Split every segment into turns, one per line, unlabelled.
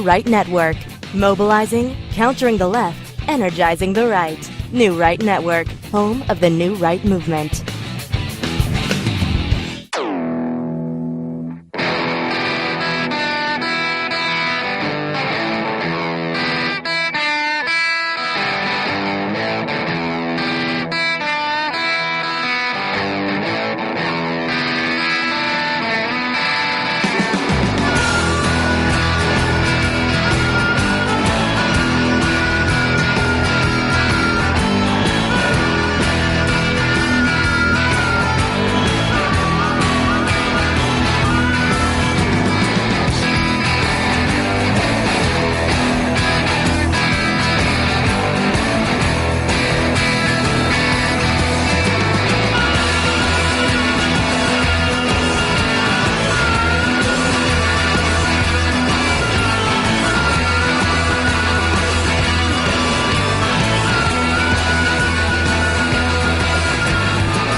Right Network. Mobilizing, countering the left, energizing the right. New Right Network, home of the New Right movement.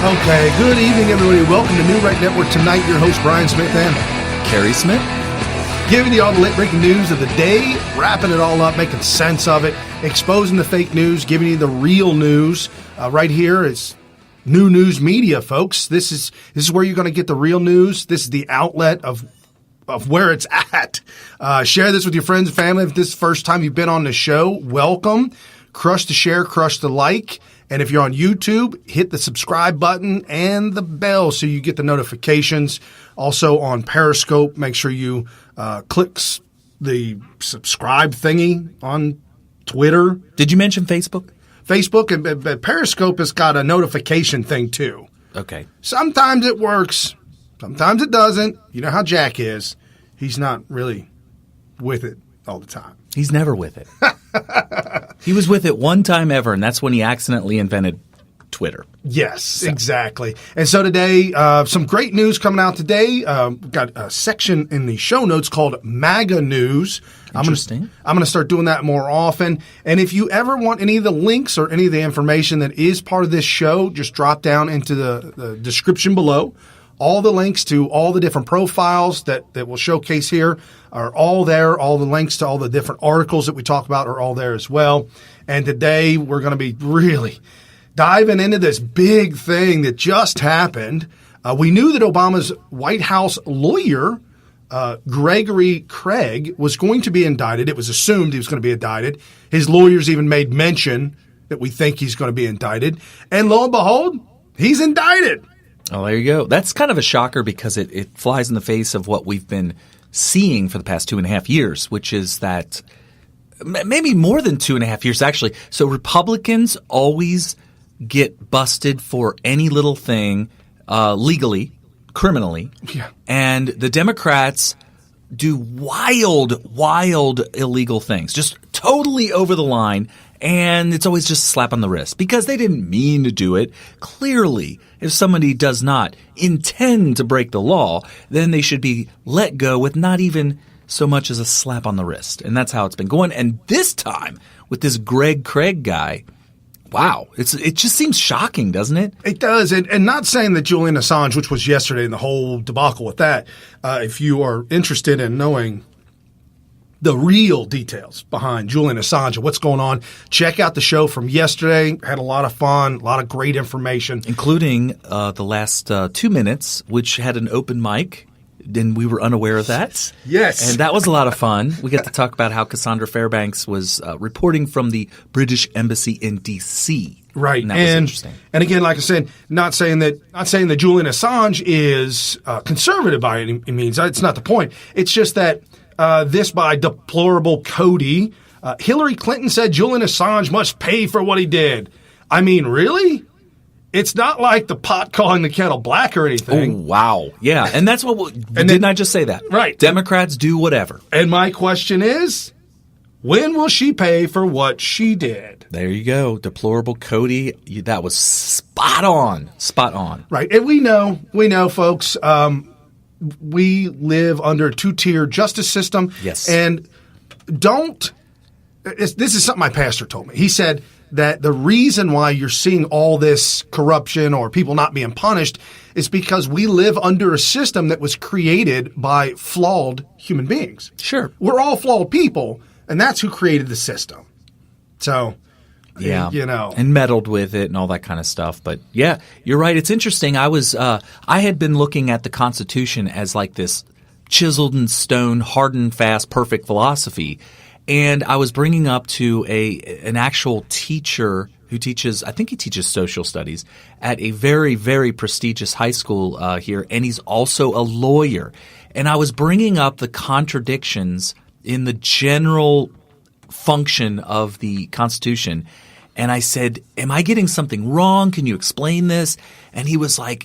Okay, good evening, everybody. Welcome to New Right Network. Tonight, your host, Brian Smith and
Carrie Smith.
Giving you all the late-breaking news of the day, wrapping it all up, making sense of it, exposing the fake news, giving you the real news. Right here is New News Media, folks. This is where you're going to get the real news. This is the outlet of where it's at. Share this with your friends and family. If this is the first time you've been on the show, welcome. Crush the share, crush the like. And if you're on YouTube, hit the subscribe button and the bell so you get the notifications. Also on Periscope, make sure you click the subscribe thingy on Twitter.
Did you mention Facebook?
Facebook and Periscope has got a notification thing too.
Okay.
Sometimes it works. Sometimes it doesn't. You know how Jack is. He's not really with it all the time.
He's never with it. He was with it one time ever, and that's when he accidentally invented Twitter.
Yes, exactly. And so today, some great news coming out today. We've got a section in the show notes called MAGA News.
Interesting.
I'm going to start doing that more often. And if you ever want any of the links or any of the information that is part of this show, just drop down into the description below. All the links to all the different profiles that we'll showcase here are all there. All the links to all the different articles that we talk about are all there as well. And today we're going to be really diving into this big thing that just happened. We knew that Obama's White House lawyer, Gregory Craig, was going to be indicted. It was assumed he was going to be indicted. His lawyers even made mention that we think he's going to be indicted. And lo and behold, he's indicted.
Oh, there you go. That's kind of a shocker because it flies in the face of what we've been seeing for the past 2.5 years, which is that maybe more than 2.5 years, actually. So Republicans always get busted for any little thing legally, criminally.
Yeah.
And the Democrats do wild illegal things, just totally over the line. And it's always just a slap on the wrist because they didn't mean to do it. Clearly, if somebody does not intend to break the law, then they should be let go with not even so much as a slap on the wrist. And that's how it's been going. And this time, with this Greg Craig guy, wow, it just seems shocking, doesn't it?
It does. And not saying that Julian Assange, which was yesterday and the whole debacle with that, if you are interested in knowing the real details behind Julian Assange and what's going on, check out the show from yesterday. Had a lot of fun, a lot of great information.
Including the last 2 minutes, which had an open mic. And we were unaware of that.
Yes.
And that was a lot of fun. We got to talk about how Cassandra Fairbanks was reporting from the British Embassy in D.C.
Right.
And that was interesting.
And again, like I said, not saying that Julian Assange is conservative by any means. It's not the point. It's just that this by deplorable Cody. Hillary Clinton said Julian Assange must pay for what he did. I mean, really? It's not like the pot calling the kettle black or anything.
Oh, wow. Yeah. And that's what didn't I just say that?
Right.
Democrats do whatever.
And my question is, when will she pay for what she did?
There you go. Deplorable Cody. That was spot on. Spot on.
Right. And we know, folks, we live under a two-tier justice system.
Yes.
And this is something my pastor told me. He said, that the reason why you're seeing all this corruption or people not being punished is because we live under a system that was created by flawed human beings.
Sure.
We're all flawed people, and that's who created the system. So,
yeah,
you
and meddled with it and all that kind of stuff. But yeah, you're right. It's interesting. I had been looking at the Constitution as like this chiseled in stone, hard and fast, perfect philosophy. And I was bringing up to an actual teacher who teaches – I think he teaches social studies at a very, very prestigious high school here, and he's also a lawyer. And I was bringing up the contradictions in the general function of the Constitution. And I said, am I getting something wrong? Can you explain this? And he was like,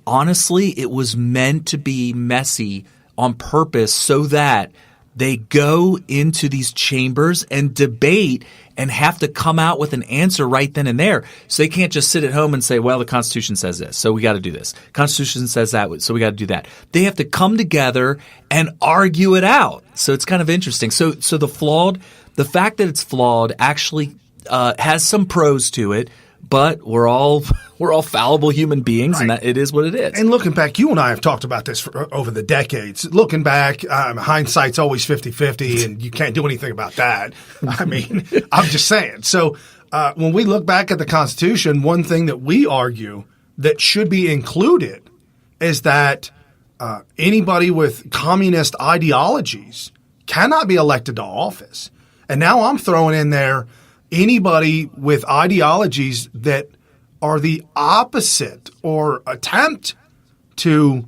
honestly, it was meant to be messy on purpose so that – they go into these chambers and debate and have to come out with an answer right then and there. So they can't just sit at home and say, well, the Constitution says this, so we got to do this. Constitution says that, so we got to do that. They have to come together and argue it out. So it's kind of interesting. So the fact that it's flawed actually has some pros to it. But we're all fallible human beings, right. And that it is what it is.
And looking back, you and I have talked about this over the decades. Looking back, hindsight's always 50-50, and you can't do anything about that. I mean, I'm just saying. So when we look back at the Constitution, one thing that we argue that should be included is that anybody with communist ideologies cannot be elected to office. And now I'm throwing in there anybody with ideologies that are the opposite or attempt to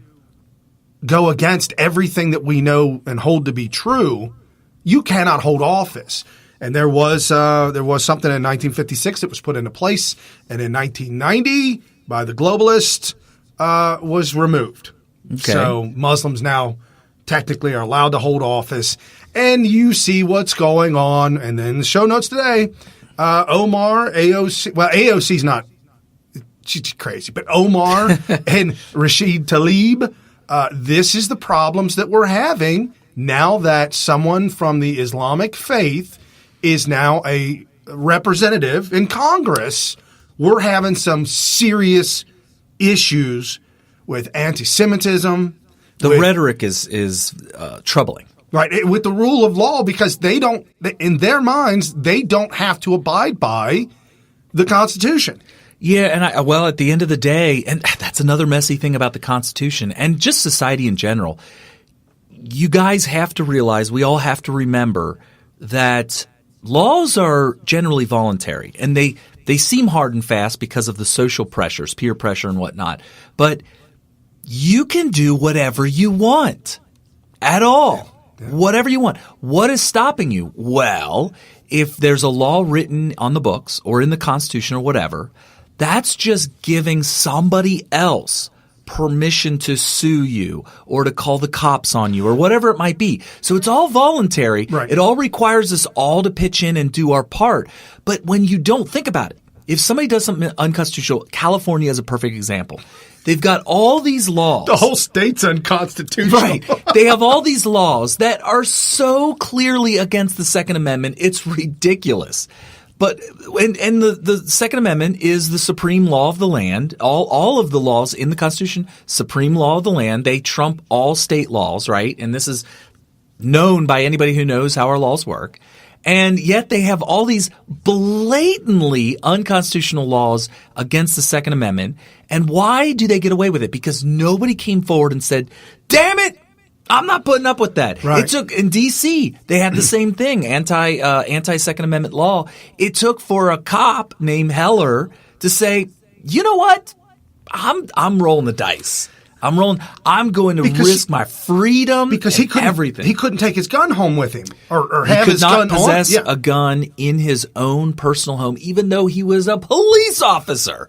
go against everything that we know and hold to be true, you cannot hold office. And there was something in 1956 that was put into place, and in 1990 by the globalists was removed. Okay. So Muslims now technically are allowed to hold office. And you see what's going on. And then the show notes today, Omar, AOC – well, AOC's not – she's crazy. But Omar and Rashid Tlaib, this is the problems that we're having now that someone from the Islamic faith is now a representative in Congress. We're having some serious issues with anti-Semitism.
The rhetoric is troubling.
Right, with the rule of law, because they don't, in their minds, they don't have to abide by the Constitution.
Yeah, and at the end of the day, and that's another messy thing about the Constitution and just society in general, you guys have to realize, we all have to remember that laws are generally voluntary, and they seem hard and fast because of the social pressures, peer pressure and whatnot, but you can do whatever you want at all. Whatever you want. What is stopping you? Well, if there's a law written on the books or in the Constitution or whatever, that's just giving somebody else permission to sue you or to call the cops on you or whatever it might be. So it's all voluntary.
Right.
It all requires us all to pitch in and do our part. But when you don't think about it, if somebody does something unconstitutional, California is a perfect example. They've got all these laws.
The whole state's unconstitutional.
Right. They have all these laws that are so clearly against the Second Amendment, it's ridiculous. But and the Second Amendment is the supreme law of the land. All of the laws in the Constitution, supreme law of the land. They trump all state laws, right? And this is known by anybody who knows how our laws work. And yet they have all these blatantly unconstitutional laws against the Second Amendment. And why do they get away with it? Because nobody came forward and said, damn it, I'm not putting up with that.
Right.
It took in D.C. they had the same thing, anti-Second Amendment law. It took for a cop named Heller to say, you know what, I'm rolling the dice. I'm going to risk my freedom
because
everything.
He couldn't take his gun home with him or have his gun on.
He could not possess a gun in his own personal home, even though he was a police officer,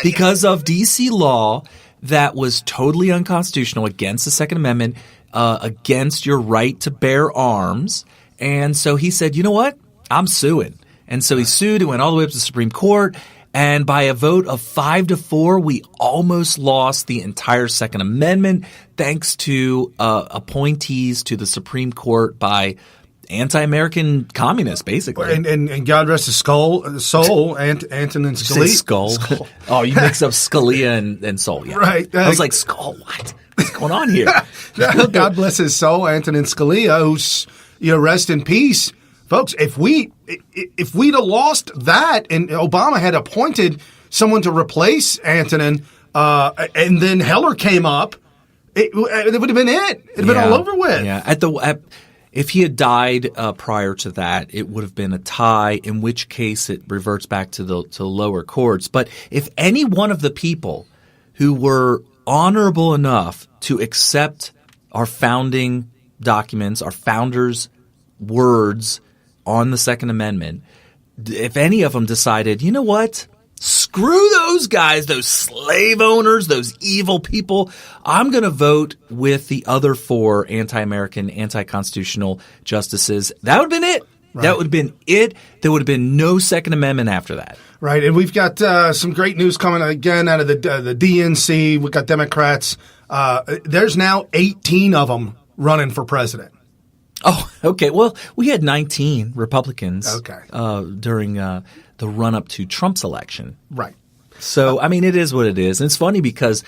because of D.C. law that was totally unconstitutional, against the Second Amendment, against your right to bear arms. And so he said, you know what? I'm suing. And so he sued. It went all the way up to the Supreme Court. And by a vote of 5-4, we almost lost the entire Second Amendment thanks to appointees to the Supreme Court by anti-American communist, basically.
And God rest his soul, Antonin Scalia.
Skull. Oh, you mixed up Scalia and Soul. Yeah.
Right.
I was like, Skull, what? What's going on here?
God bless his soul, Antonin Scalia, who's, rest in peace. Folks, if we'd have lost that and Obama had appointed someone to replace Antonin, and then Heller came up, it would have been it. It'd have been all over with.
Yeah. If he had died prior to that, it would have been a tie, in which case it reverts back to the lower courts. But if any one of the people who were honorable enough to accept our founding documents, our founders' words on the Second Amendment, if any of them decided, you know what? Screw those guys, those slave owners, those evil people. I'm going to vote with the other 4 anti-American, anti-constitutional justices. That would have been it. Right. That would have been it. There would have been no Second Amendment after that.
Right. And we've got some great news coming again out of the DNC. We've got Democrats. There's now 18 of them running for president.
Oh, okay. Well, we had 19 Republicans during the run-up to Trump's election.
Right.
So, I mean, it is what it is. And it's funny because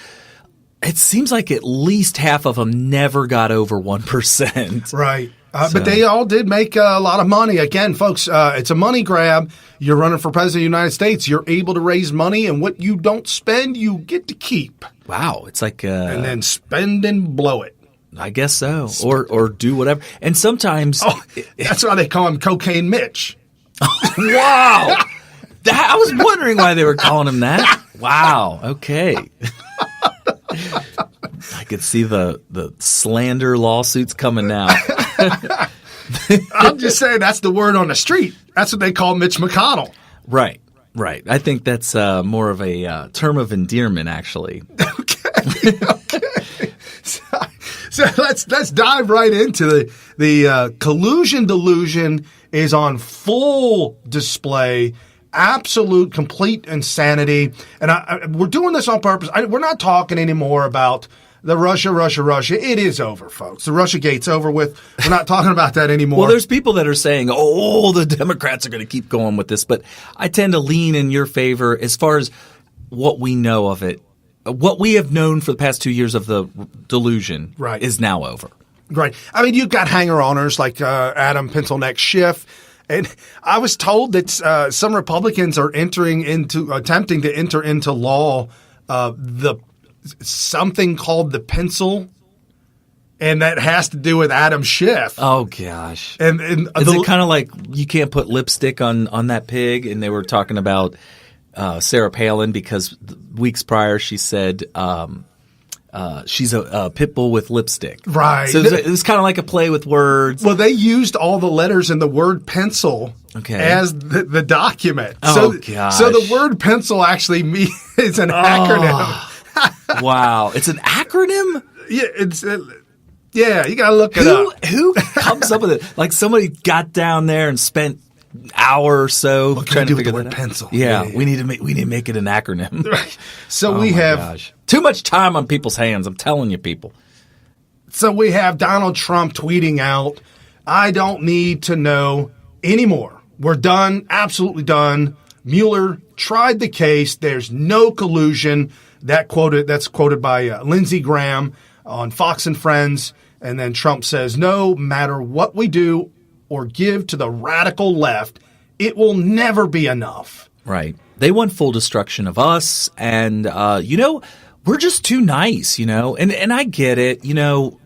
it seems like at least half of them never got over 1%.
Right. But they all did make a lot of money. Again, folks, it's a money grab. You're running for president of the United States. You're able to raise money, and what you don't spend, you get to keep.
Wow. It's like
and then spend and blow it.
I guess so. Or do whatever. And sometimes
that's why they call him Cocaine Mitch.
Wow. I was wondering why they were calling him that. Wow. Okay. I could see the slander lawsuits coming now.
I'm just saying that's the word on the street. That's what they call Mitch McConnell.
Right. Right. I think that's more of a term of endearment, actually.
Okay. So let's dive right into the Collusion Delusion is on full display. Absolute, complete insanity. And we're doing this on purpose. We're not talking anymore about the Russia. It is over, folks. The Russia gate's over with. We're not talking about that anymore.
Well, there's people that are saying, the Democrats are going to keep going with this. But I tend to lean in your favor as far as what we know of it. What we have known for the past 2 years of the delusion is now over.
Right. I mean, you've got hanger-oners like Adam Pencil-Neck Schiff. And I was told that some Republicans are attempting to enter into law something called the pencil, and that has to do with Adam Schiff.
Oh gosh!
And
is it kind of like you can't put lipstick on that pig? And they were talking about Sarah Palin because weeks prior she said she's a pit bull with lipstick.
Right.
So it was kind of like a play with words.
Well, they used all the letters in the word pencil as the document.
Oh, gosh.
So the word pencil actually is an acronym.
Wow. It's an acronym?
Yeah, you got to look it up.
Who comes up with it? Like somebody got down there and spent an hour or so trying to figure
the
that
word
out.
pencil.
Yeah, we need to make it an acronym.
Right. So we have
too much time on people's hands. I'm telling you, people.
So we have Donald Trump tweeting out, "I don't need to know anymore. We're done, absolutely done. Mueller tried the case. There's no collusion." That's quoted by Lindsey Graham on Fox and Friends. And then Trump says, "No matter what we do or give to the radical left, it will never be enough."
Right. They want full destruction of us. And, we're just too nice, and I get it.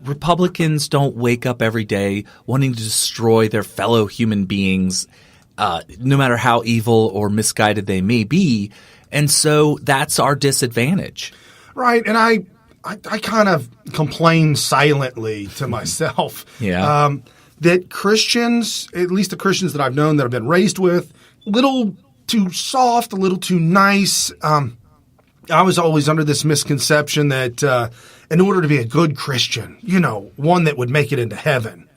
Republicans don't wake up every day wanting to destroy their fellow human beings, no matter how evil or misguided they may be. And so that's our disadvantage.
Right. And I kind of complain silently to myself.
Yeah.
That Christians, at least the Christians that I've known that I've been raised with, a little too soft, a little too nice. I was always under this misconception that in order to be a good Christian, one that would make it into heaven,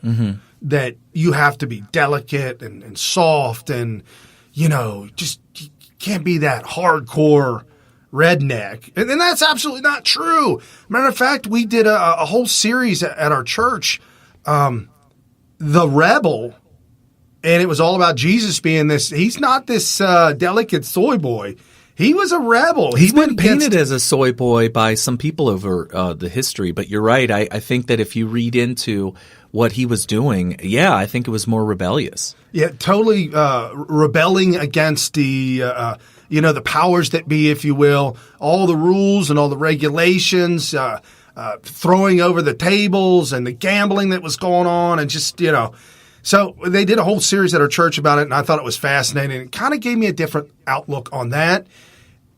that you have to be delicate and soft and, just you can't be that hardcore redneck. And that's absolutely not true. Matter of fact, we did a whole series at our church, The Rebel, And it was all about Jesus being this. He's not this delicate soy boy. He was a rebel.
He's been painted as a soy boy by some people over the history. But you're right. I think that if you read into what he was doing, I think it was more rebellious.
Yeah, totally rebelling against the the powers that be, if you will, all the rules and all the regulations, throwing over the tables and the gambling that was going on, and just So they did a whole series at our church about it, and I thought it was fascinating. It kind of gave me a different outlook on that.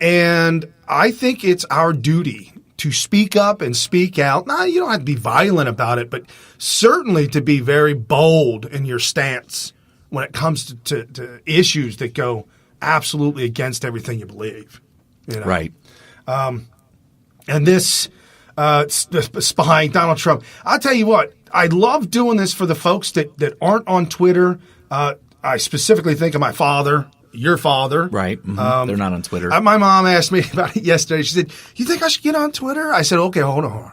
And I think it's our duty to speak up and speak out. Now, you don't have to be violent about it, but certainly to be very bold in your stance when it comes to issues that go absolutely against everything you believe.
Right.
And this spying Donald Trump. I'll tell you what, I love doing this for the folks that aren't on Twitter. I specifically think of my father, your father.
Right. Mm-hmm. They're not on Twitter.
My mom asked me about it yesterday. She said, "You think I should get on Twitter?" I said, "Okay, hold on.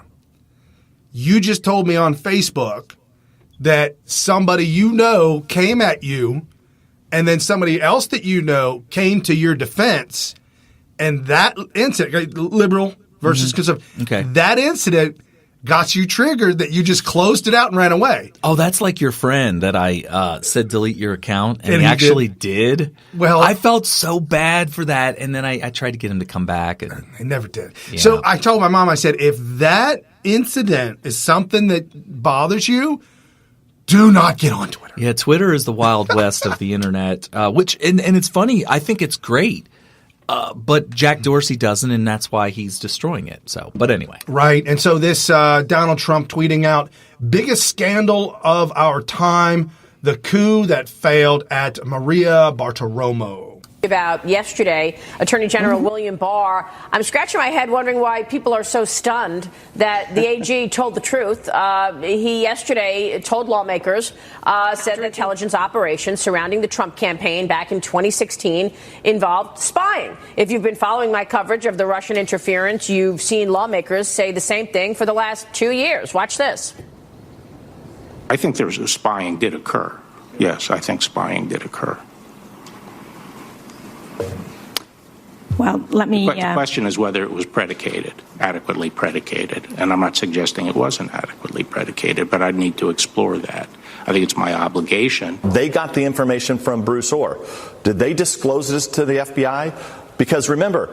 You just told me on Facebook that somebody came at you, and then somebody else that came to your defense, and that incident, liberal versus conservative, that incident got you triggered that you just closed it out and ran away."
Oh, that's like your friend that I said delete your account, and he actually did.
Well,
I felt so bad for that, and then I tried to get him to come back. And
I never did. Yeah. So I told my mom, I said, if that incident is something that bothers you, do not get on Twitter.
Yeah, Twitter is the Wild West of the internet, which and it's funny. I think it's great. But Jack Dorsey doesn't, and that's why he's destroying it. So, but anyway.
Right. And so this Donald Trump tweeting out, biggest scandal of our time, the coup that failed at Maria Bartiromo.
About yesterday, Attorney General William Barr. I'm scratching my head wondering why people are so stunned that the AG told the truth. He yesterday told lawmakers, said an intelligence operation surrounding the Trump campaign back in 2016 involved spying. If you've been following my coverage of the Russian interference, you've seen lawmakers say the same thing for the last 2 years. Watch this.
I think spying did occur. Yes, I think spying did occur.
Well, let me.
The question is whether it was adequately predicated. And I'm not suggesting it wasn't adequately predicated, but I'd need to explore that. I think it's my obligation.
They got the information from Bruce Orr. Did they disclose this to the FBI? Because remember,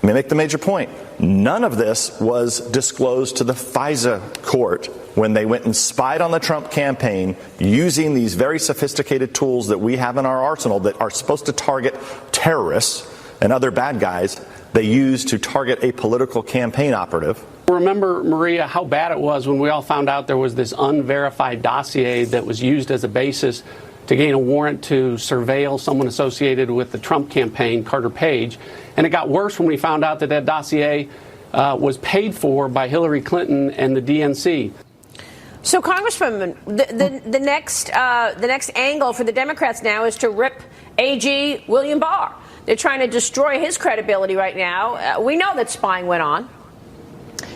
let me make the major point. None of this was disclosed to the FISA court when they went and spied on the Trump campaign using these very sophisticated tools that we have in our arsenal that are supposed to target terrorists and other bad guys. They use to target a political campaign operative.
Remember, Maria, how bad it was when we all found out there was this unverified dossier that was used as a basis to gain a warrant to surveil someone associated with the Trump campaign, Carter Page. And it got worse when we found out that dossier was paid for by Hillary Clinton and the DNC.
So, Congresswoman, the next angle for the Democrats now is to rip AG William Barr. They're trying to destroy his credibility right now. We know that spying went on.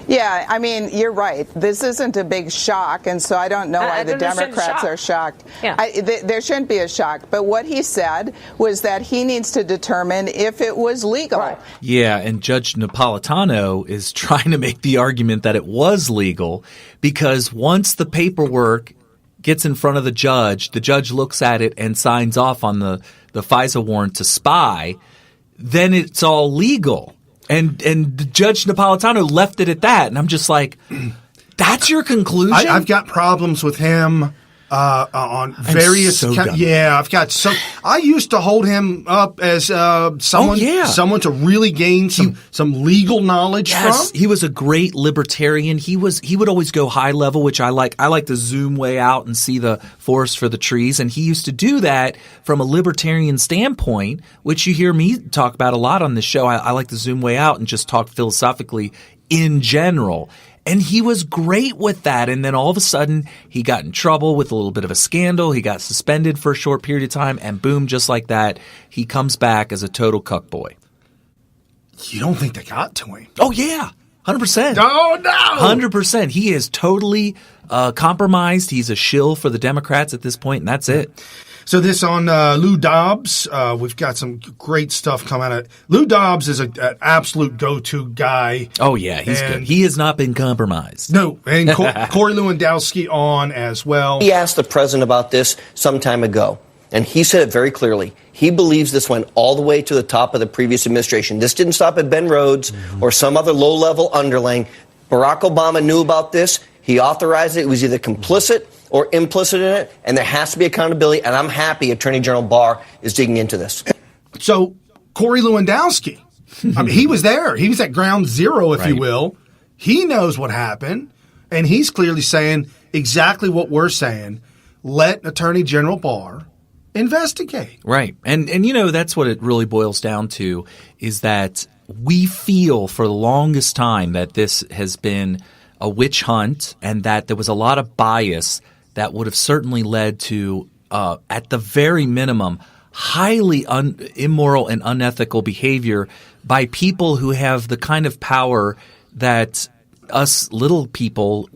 Yeah, I mean, you're right. This isn't a big shock, and so I don't know why the Democrats are shocked.
Yeah.
There shouldn't be a shock. But what he said was that he needs to determine if it was legal. Right.
Yeah, and Judge Napolitano is trying to make the argument that it was legal because once the paperwork gets in front of the judge looks at it and signs off on the FISA warrant to spy, then it's all legal. And Judge Napolitano left it at that. And I'm just like, that's your conclusion?
I've got problems with him on various I used to hold him up as someone to really gain some legal knowledge from.
He was a great libertarian. He would always go high level, which I like. I like to zoom way out and see the forest for the trees, and he used to do that from a libertarian standpoint, which you hear me talk about a lot on this show. I like to zoom way out and just talk philosophically in general. And he was great with that. And then all of a sudden, he got in trouble with a little bit of a scandal. He got suspended for a short period of time. And boom, just like that, he comes back as a total cuck boy.
You don't think they got to him?
Oh, yeah. 100%.
Oh, no!
100%. He is totally compromised. He's a shill for the Democrats at this point, and that's it.
So this on LouDobbs. We've got some great stuff coming out. LouDobbs is an absolute go-to guy.
Oh, yeah, he's good. He has not been compromised.
No, and Corey Lewandowski on as well.
He asked the president about this some time ago, and he said it very clearly. He believes this went all the way to the top of the previous administration. This didn't stop at Ben Rhodes or some other low-level underling. Barack Obama knew about this. He authorized it. It was either complicit or implicit in it, and there has to be accountability, and I'm happy Attorney General Barr is digging into this.
So, Corey Lewandowski, I mean, he was there. He was at ground zero, if you will. He knows what happened, and he's clearly saying exactly what we're saying. Let Attorney General Barr investigate.
Right. And that's what it really boils down to, is that we feel for the longest time that this has been a witch hunt and that there was a lot of bias that would have certainly led to, at the very minimum, highly immoral and unethical behavior by people who have the kind of power that us little people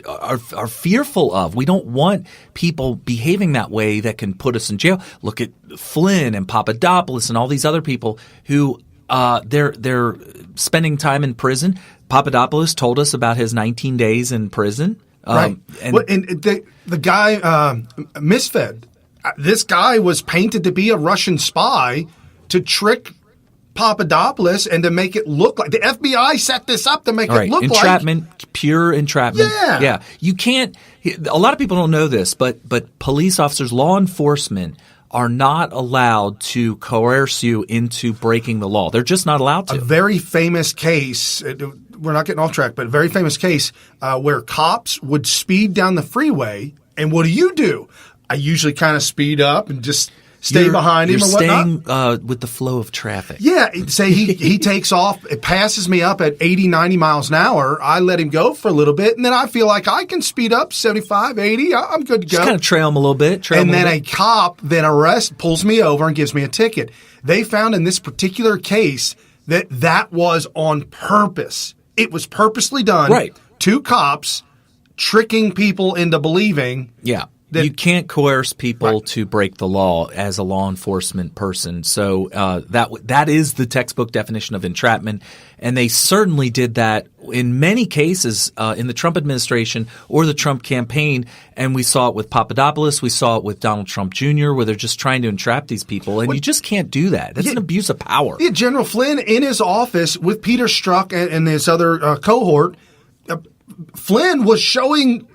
are fearful of. We don't want people behaving that way that can put us in jail. Look at Flynn and Papadopoulos and all these other people who they're spending time in prison. Papadopoulos told us about his 19 days in prison.
Right. And the guy, Smyth, this guy was painted to be a Russian spy to trick Papadopoulos and to make it look like the FBI set this up to make it look
entrapment, pure entrapment. Yeah. You can't. A lot of people don't know this, but police officers, law enforcement, are not allowed to coerce you into breaking the law. They're just not allowed to.
A very famous case. We're not getting off track, but a very famous case where cops would speed down the freeway, and what do? I usually kind of speed up and just stay behind him or whatnot.
Staying with the flow of traffic.
Yeah. Say he takes off, it passes me up at 80, 90 miles an hour. I let him go for a little bit, and then I feel like I can speed up 75, 80. I'm good to go.
Just kind of trail him a little bit.
And then a cop then pulls me over and gives me a ticket. They found in this particular case that was on purpose. It was purposely done.
Right. 2
cops tricking people into believing.
Yeah. You can't coerce people to break the law as a law enforcement person. So that is the textbook definition of entrapment. And they certainly did that in many cases in the Trump administration or the Trump campaign. And we saw it with Papadopoulos. We saw it with Donald Trump Jr., where they're just trying to entrap these people. And you just can't do that. That's an abuse of power.
Yeah, General Flynn in his office with Peter Strzok and his other cohort, Flynn was showing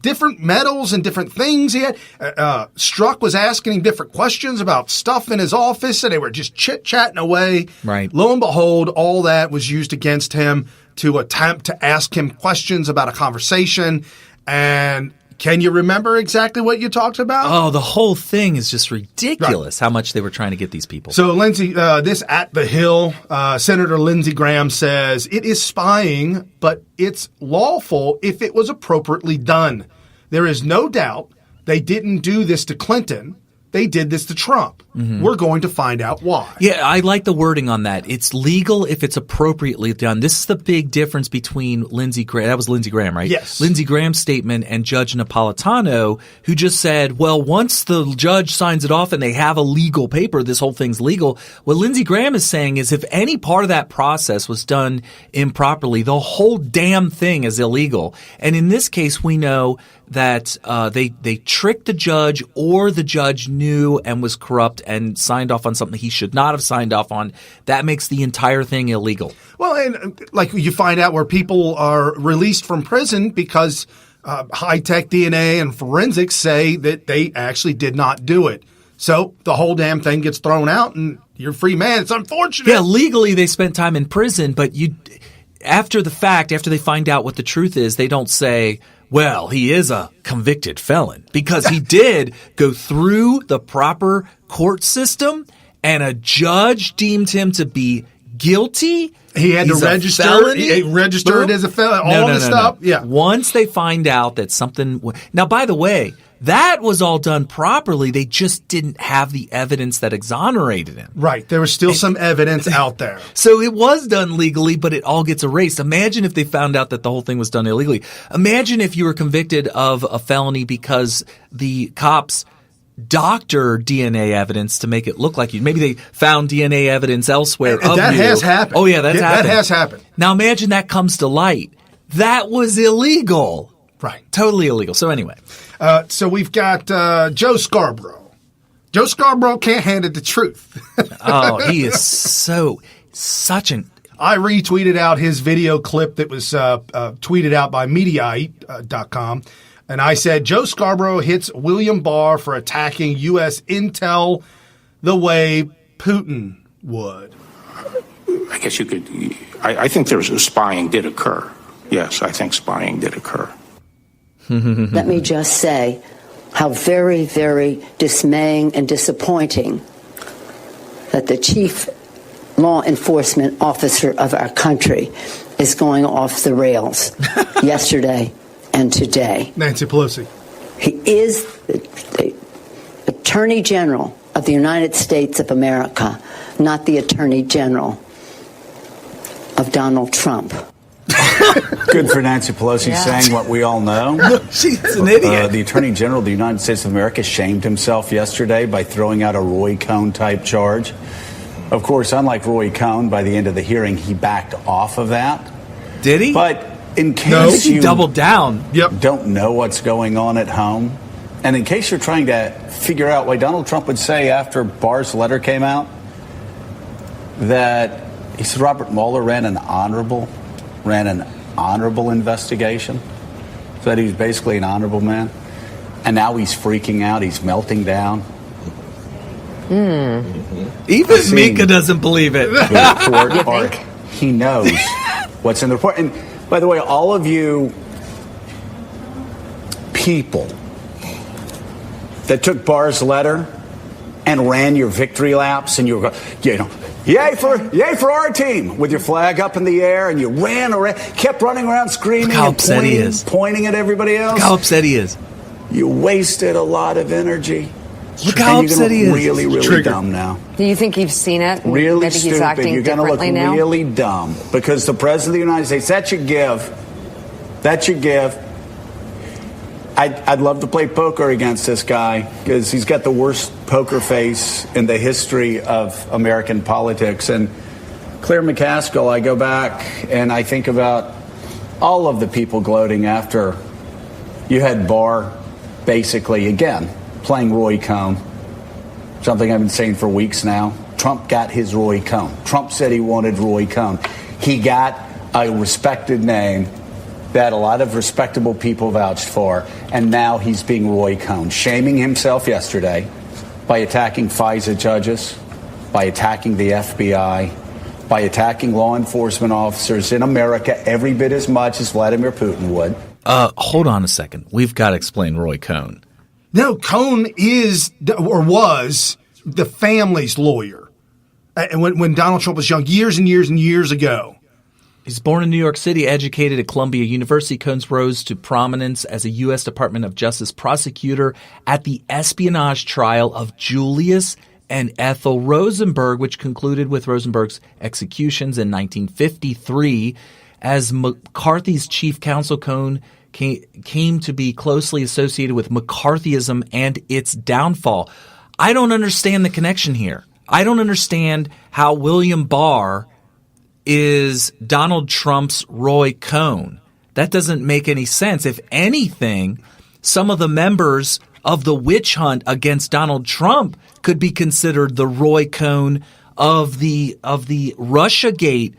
different medals and different things he had. Strzok was asking him different questions about stuff in his office, and they were just chit-chatting away.
Right.
Lo and behold, all that was used against him to attempt to ask him questions about a conversation. And can you remember exactly what you talked about?
Oh, the whole thing is just ridiculous how much they were trying to get these people.
So, Lindsey, this at the Hill, Senator Lindsey Graham says, it is spying, but it's lawful if it was appropriately done. There is no doubt they didn't do this to Clinton. They did this to Trump. Mm-hmm. We're going to find out why.
Yeah, I like the wording on that. It's legal if it's appropriately done. This is the big difference between Lindsey Graham. That was Lindsey Graham, right?
Yes.
Lindsey Graham's statement and Judge Napolitano, who just said, well, once the judge signs it off and they have a legal paper, this whole thing's legal. What Lindsey Graham is saying is if any part of that process was done improperly, the whole damn thing is illegal. And in this case, we know that they tricked the judge, or the judge knew and was corrupt and signed off on something he should not have signed off on. That makes the entire thing illegal.
Well, and like you find out where people are released from prison because high-tech DNA and forensics say that they actually did not do it. So the whole damn thing gets thrown out and you're a free man. It's unfortunate.
Yeah, legally they spent time in prison, but after the fact, after they find out what the truth is, they don't say, well, he is a convicted felon, because he did go through the proper court system and a judge deemed him to be guilty.
He had to register. He registered as a felon. All this stuff. Yeah.
Once they find out that something – now, by the way, That was all done properly. They just didn't have the evidence that exonerated him.
Right. There was still some evidence out there.
So it was done legally, but it all gets erased. Imagine if they found out that the whole thing was done illegally. Imagine if you were convicted of a felony because the cops doctor DNA evidence to make it look like you. Maybe they found DNA evidence elsewhere of
that
you.
has happened.
Oh, yeah, that's happened.
That has happened.
Now imagine that comes to light. That was illegal.
Right.
Totally illegal. So anyway.
So we've got Joe Scarborough. Joe Scarborough can't handle the truth.
Oh, he is such an...
I retweeted out his video clip that was tweeted out by Mediaite.com, and I said, Joe Scarborough hits William Barr for attacking U.S. intel the way Putin would.
I guess you could... I think spying did occur. Yes, I think spying did occur.
Let me just say how very, very dismaying and disappointing that the chief law enforcement officer of our country is going off the rails yesterday and today.
Nancy Pelosi.
He is the Attorney General of the United States of America, not the Attorney General of Donald Trump.
Good for Nancy Pelosi saying what we all know.
She's an idiot.
The Attorney General of the United States of America shamed himself yesterday by throwing out a Roy Cohn-type charge. Of course, unlike Roy Cohn, by the end of the hearing, he backed off of that.
Did he?
But in case
he
you
doubled down.
Don't know what's going on at home, and in case you're trying to figure out why Donald Trump would say after Barr's letter came out that he said Robert Mueller ran an honorable investigation, so that he was basically an honorable man, and now he's freaking out, he's melting down.
Even Mika doesn't believe it.
The report, he knows what's in the report. And by the way, all of you people that took Barr's letter and ran your victory laps, and you were, yay for our team, with your flag up in the air, and you ran around, kept running around screaming and pointing at everybody else.
Look how upset he is.
You wasted a lot of energy.
Look how upset he is.
Really, really dumb now.
Do you think you've seen it?
Really
Maybe
stupid.
He's acting
You're going to look
now?
really dumb because the President of the United States, that should give. I'd love to play poker against this guy because he's got the worst poker face in the history of American politics. And Claire McCaskill, I go back and I think about all of the people gloating after you had Barr basically, again, playing Roy Cohn, something I've been saying for weeks now. Trump got his Roy Cohn. Trump said he wanted Roy Cohn. He got a respected name that a lot of respectable people vouched for, and now he's being Roy Cohn, shaming himself yesterday by attacking FISA judges, by attacking the FBI, by attacking law enforcement officers in America every bit as much as Vladimir Putin would.
Hold on a second. We've got to explain Roy Cohn.
No, Cohn is or was the family's lawyer. When Donald Trump was young, years and years and years ago.
He's born in New York City, educated at Columbia University. Cohn rose to prominence as a U.S. Department of Justice prosecutor at the espionage trial of Julius and Ethel Rosenberg, which concluded with Rosenberg's executions in 1953. As McCarthy's chief counsel, Cohn came to be closely associated with McCarthyism and its downfall. I don't understand the connection here. I don't understand how William Barr is Donald Trump's Roy Cohn. That doesn't make any sense. If anything, some of the members of the witch hunt against Donald Trump could be considered the Roy Cohn of the Russiagate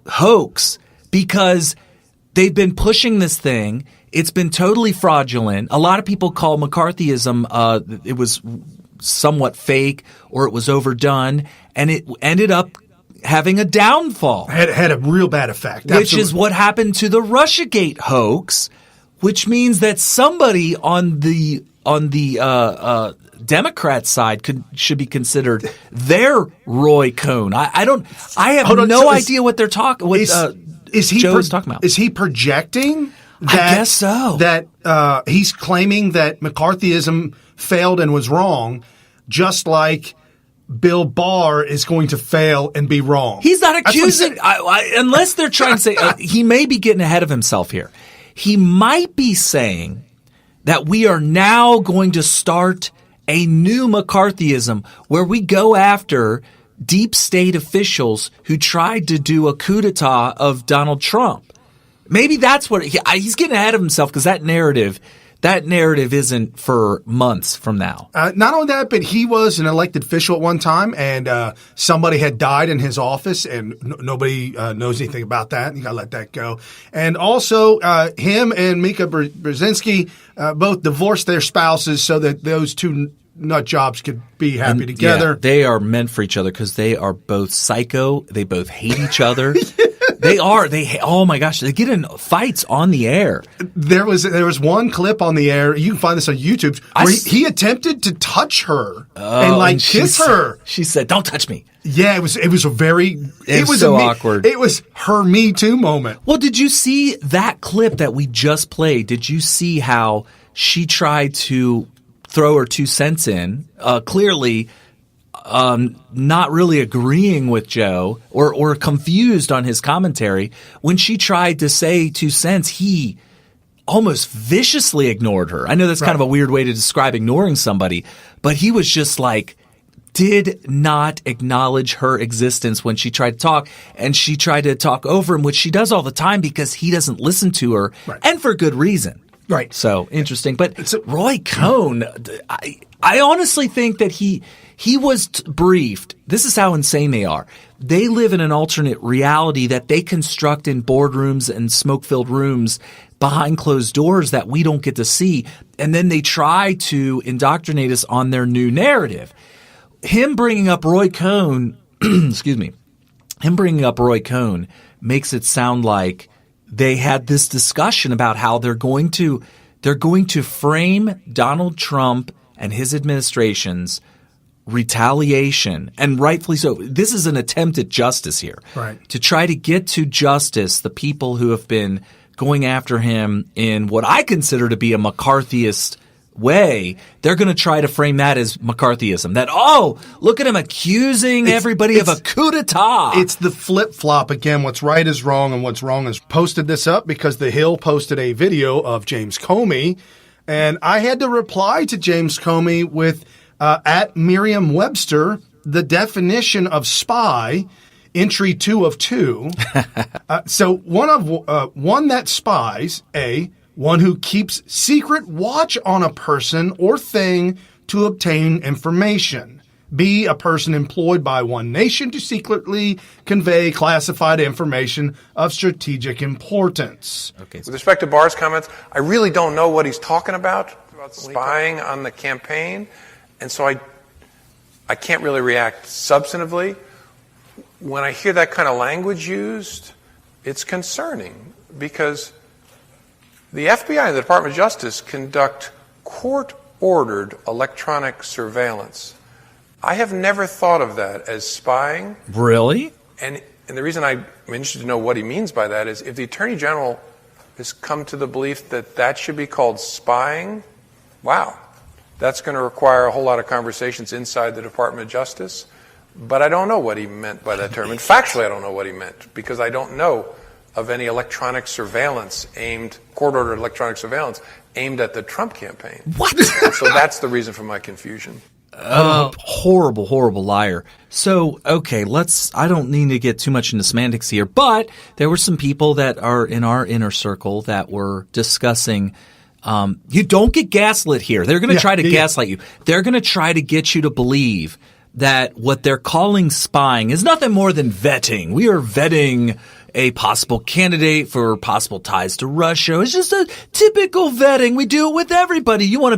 hoax, because they've been pushing this thing. It's been totally fraudulent. A lot of people call McCarthyism it was somewhat fake or it was overdone, and it ended up having a downfall.
Had a real bad effect.
Which is what happened to the Russiagate hoax, which means that somebody on the Democrat side should be considered their Roy Cohn. I have no idea what they're talking. Joe is talking about.
Is he projecting? I
guess so.
That he's claiming that McCarthyism failed and was wrong, just like Bill Barr is going to fail and be wrong.
He's not accusing, unless they're trying to say, he may be getting ahead of himself here. He might be saying that we are now going to start a new McCarthyism where we go after deep state officials who tried to do a coup d'etat of Donald Trump. Maybe that's what he's getting ahead of himself, because that narrative isn't for months from now.
Not only that, but he was an elected official at one time, and somebody had died in his office, and nobody knows anything about that. You got to let that go. And also, him and Mika Brzezinski both divorced their spouses so that those two nut jobs could be happy together.
Yeah, they are meant for each other because they are both psycho. They both hate each other. Oh my gosh, they get in fights on the air.
There was one clip on the air. You can find this on YouTube where he attempted to touch her and kiss her.
She said, "Don't touch me."
Yeah, it was
so awkward.
It was her Me Too moment.
Well, did you see that clip that we just played? Did you see how she tried to throw her 2 cents in? Clearly. Not really agreeing with Joe or confused on his commentary. When she tried to say 2 cents, he almost viciously ignored her. I know that's kind of a weird way to describe ignoring somebody, but he was just did not acknowledge her existence when she tried to talk, and she tried to talk over him, which she does all the time because he doesn't listen to her, and for good reason.
Right.
So interesting. But Roy Cohn, I honestly think that he was briefed. This is how insane they are. They live in an alternate reality that they construct in boardrooms and smoke-filled rooms behind closed doors that we don't get to see. And then they try to indoctrinate us on their new narrative. Him bringing up Roy Cohn, makes it sound like they had this discussion about how they're going to frame Donald Trump and his administration's retaliation, and rightfully so. This is an attempt at justice here.
Right.
To try to get to justice the people who have been going after him in what I consider to be a McCarthyist way. They're going to try to frame that as McCarthyism. That, look at him accusing everybody of a coup d'etat.
It's the flip-flop again. What's right is wrong, and what's wrong is posted this up because The Hill posted a video of James Comey, and I had to reply to James Comey with at Merriam-Webster, the definition of spy, entry 2 of 2. So one that spies, A, one who keeps secret watch on a person or thing to obtain information. B, a person employed by one nation to secretly convey classified information of strategic importance.
Okay. With respect to Barr's comments, I really don't know what he's talking about spying on the campaign, and so I can't really react substantively. When I hear that kind of language used, it's concerning because the FBI and the Department of Justice conduct court-ordered electronic surveillance. I have never thought of that as spying.
Really?
And the reason I'm interested to know what he means by that is if the Attorney General has come to the belief that that should be called spying, wow, that's going to require a whole lot of conversations inside the Department of Justice. But I don't know what he meant by that term. And factually, I don't know what he meant because I don't know of any electronic surveillance court-ordered electronic surveillance aimed at the Trump campaign.
What?
So that's the reason for my confusion.
Horrible, horrible liar. So, okay, I don't need to get too much into semantics here, but there were some people that are in our inner circle that were discussing, you don't get gaslit here. They're going to try to gaslight you. They're going to try to get you to believe that what they're calling spying is nothing more than vetting. We are vetting a possible candidate for possible ties to Russia. It's just a typical vetting. We do it with everybody. You want to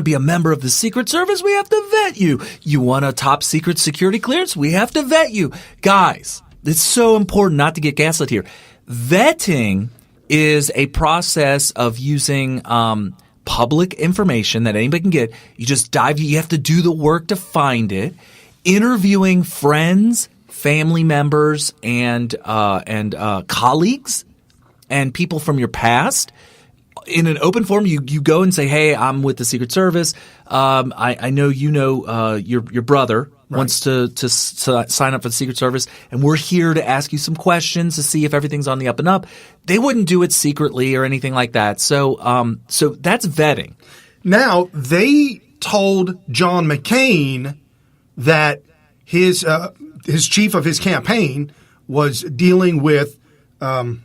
be a member of the Secret Service? We have to vet you. You want a top secret security clearance? We have to vet you. Guys, it's so important not to get gaslit here. Vetting is a process of using public information that anybody can get. You just you have to do the work to find it. Interviewing friends, family members, and colleagues and people from your past. In an open forum, you go and say, "Hey, I'm with the Secret Service. I know your brother wants to sign up for the Secret Service, and we're here to ask you some questions to see if everything's on the up and up." They wouldn't do it secretly or anything like that. So that's vetting.
Now, they told John McCain that his chief of his campaign was dealing with Paul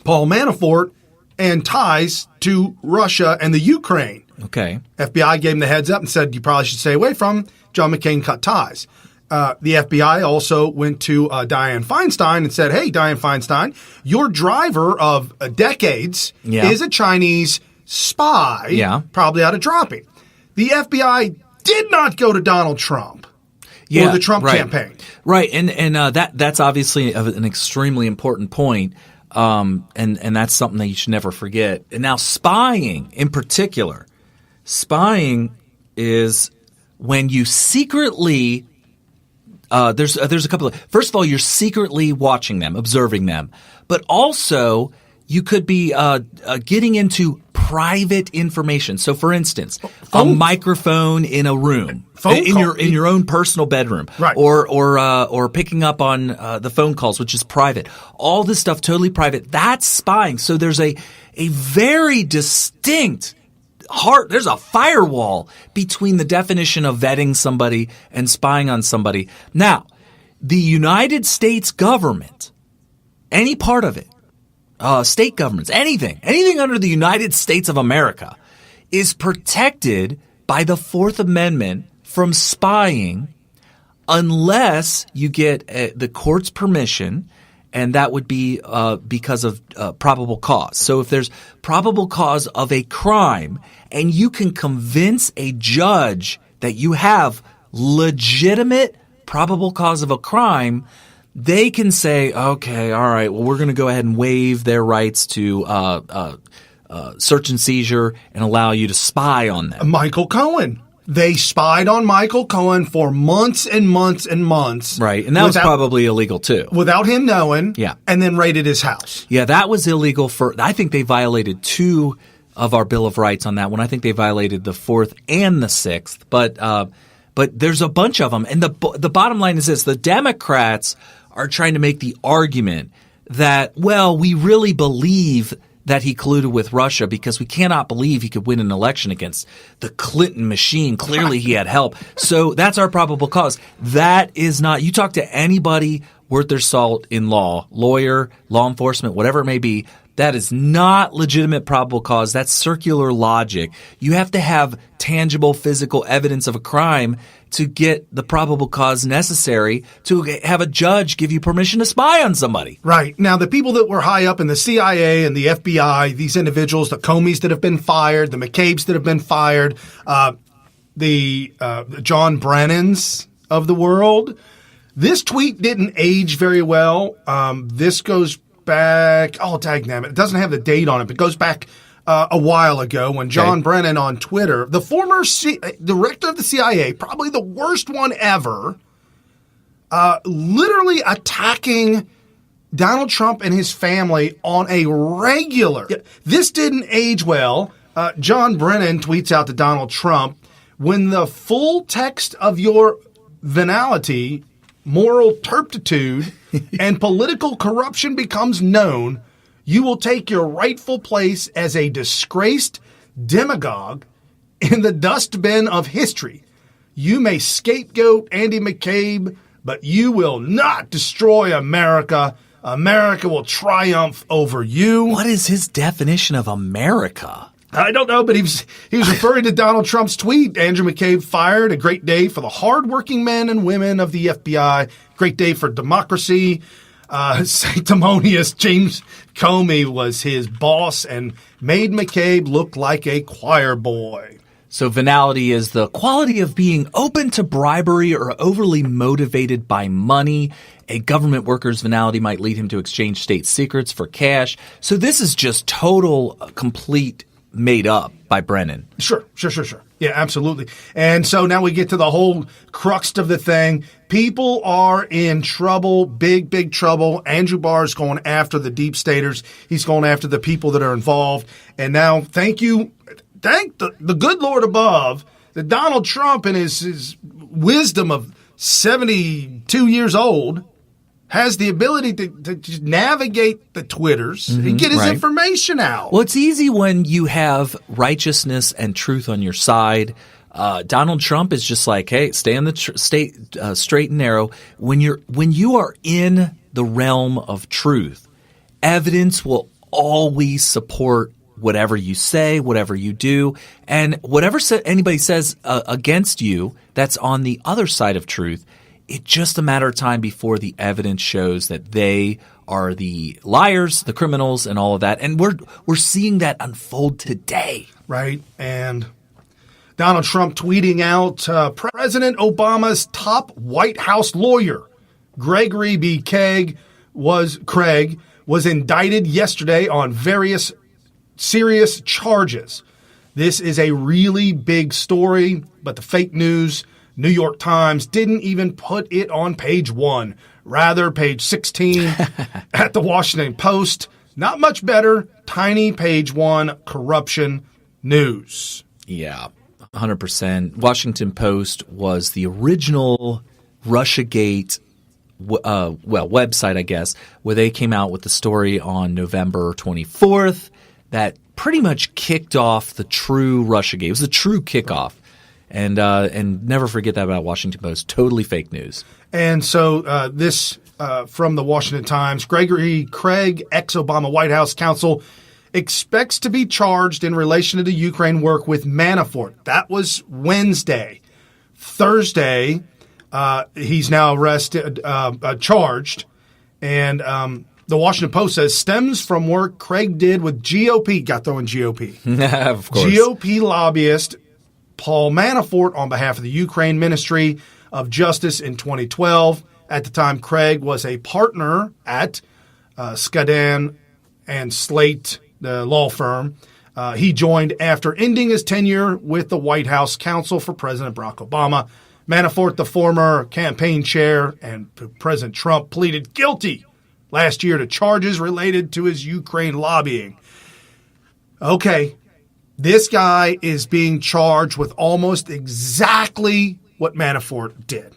Manafort and ties to Russia and the Ukraine.
Okay.
FBI gave him the heads up and said, you probably should stay away from him. John McCain cut ties. The FBI also went to Dianne Feinstein and said, hey, Dianne Feinstein, your driver of decades is a Chinese spy.
Yeah.
Probably ought to drop him. The FBI did not go to Donald Trump or the Trump campaign.
Right. And that's obviously an extremely important point. And that's something that you should never forget. And now spying in particular, spying is when you secretly there's a couple of – first of all, you're secretly watching them, observing them. But also you could be getting into private information. So, for instance, a microphone in a room, in your own personal bedroom,
right.
or picking up on the phone calls, which is private. All this stuff totally private. That's spying. So there's a very distinct there's a firewall between the definition of vetting somebody and spying on somebody. Now, the United States government, any part of it, state governments, anything under the United States of America is protected by the Fourth Amendment from spying unless you get the court's permission, and that would be because of probable cause. So if there's probable cause of a crime and you can convince a judge that you have legitimate probable cause of a crime, they can say, okay, all right, well, we're going to go ahead and waive their rights to search and seizure and allow you to spy on them.
Michael Cohen. They spied on Michael Cohen for months and months and months.
Right, and that was probably illegal too.
Without him knowing,
yeah.
And then raided his house.
Yeah, that was illegal I think they violated 2 of our Bill of Rights on that one. I think they violated the 4th and the 6th, but there's a bunch of them. And the bottom line is this, the Democrats are trying to make the argument that, well, we really believe that he colluded with Russia because we cannot believe he could win an election against the Clinton machine. Clearly he had help. So that's our probable cause. That is not – you talk to anybody worth their salt in law, lawyer, law enforcement, whatever it may be, that is not legitimate probable cause. That's circular logic. You have to have tangible physical evidence of a crime to get the probable cause necessary to have a judge give you permission to spy on somebody.
Right. Now, the people that were high up in the CIA and the FBI, these individuals, the Comeys that have been fired, the McCabe's that have been fired, the John Brennans of the world, this tweet didn't age very well. This goes back, dagnammit, it doesn't have the date on it, but it goes back a while ago when John Brennan on Twitter, the former director of the CIA, probably the worst one ever, literally attacking Donald Trump and his family on a regular. This didn't age well. John Brennan tweets out to Donald Trump, when the full text of your venality, moral turpitude, and political corruption becomes known, you will take your rightful place as a disgraced demagogue in the dustbin of history. You may scapegoat Andy McCabe, but you will not destroy America. America will triumph over you.
What is his definition of America?
I don't know, but he was referring to Donald Trump's tweet. Andrew McCabe fired. A great day for the hardworking men and women of the FBI. Great day for democracy. Sanctimonious James Comey was his boss and made McCabe look like a choir boy.
So venality is the quality of being open to bribery or overly motivated by money. A government worker's venality might lead him to exchange state secrets for cash. So this is just total, complete made up by Brennan.
Sure. Yeah, absolutely. And so now we get to the whole crux of the thing. People are in trouble, big trouble. Andrew Barr is going after the deep staters. He's going after the people that are involved. And now, thank the good Lord above that Donald Trump, in his wisdom of 72 years old, has the ability to just navigate the Twitters and get his information out.
Well, it's easy when you have righteousness and truth on your side. Donald Trump is just like, hey, stay on the straight and narrow. When you are in the realm of truth, evidence will always support whatever you say, whatever you do, and whatever anybody says against you that's on the other side of truth. It's just a matter of time before the evidence shows that they are the liars, the criminals, and all of that. And we're seeing that unfold today.
Right. And Donald Trump tweeting out President Obama's top White House lawyer, Gregory B. Craig, was indicted yesterday on various serious charges. This is a really big story, but the fake news New York Times didn't even put it on page 1. Rather, page 16 at the Washington Post. Not much better. Tiny page 1 corruption news.
Yeah, 100%. Washington Post was the original Russiagate website, I guess, where they came out with the story on November 24th that pretty much kicked off the true Russiagate. It was the true kickoff. And never forget that about Washington Post. Totally fake news.
And so this from the Washington Times, Gregory Craig, ex-Obama White House counsel, expects to be charged in relation to the Ukraine work with Manafort. That was Wednesday. Thursday, he's now charged. And the Washington Post says stems from work Craig did with GOP. Got throwing GOP.
Of course.
GOP lobbyist Paul Manafort on behalf of the Ukraine Ministry of Justice in 2012. At the time, Craig was a partner at Skadden and Slate, the law firm. He joined after ending his tenure with the White House counsel for President Barack Obama. Manafort, the former campaign chair, and President Trump pleaded guilty last year to charges related to his Ukraine lobbying. Okay. This guy is being charged with almost exactly what Manafort did.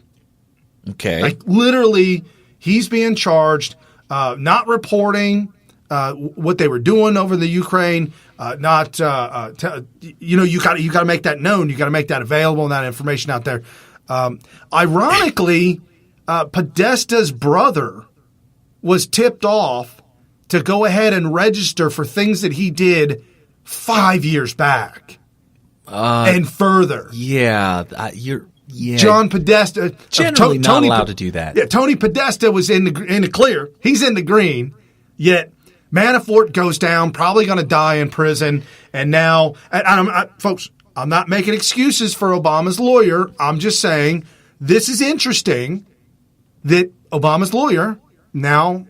Okay.
Like literally, he's being charged not reporting what they were doing over the Ukraine. You got to make that known. You got to make that available and that information out there. Ironically, Podesta's brother was tipped off to go ahead and register for things that he did 5 years back and further.
Yeah,
John Podesta
generally not allowed to do that.
Yeah, Tony Podesta was in the clear. He's in the green. Yet Manafort goes down, probably going to die in prison. And now, folks, I'm not making excuses for Obama's lawyer. I'm just saying this is interesting that Obama's lawyer now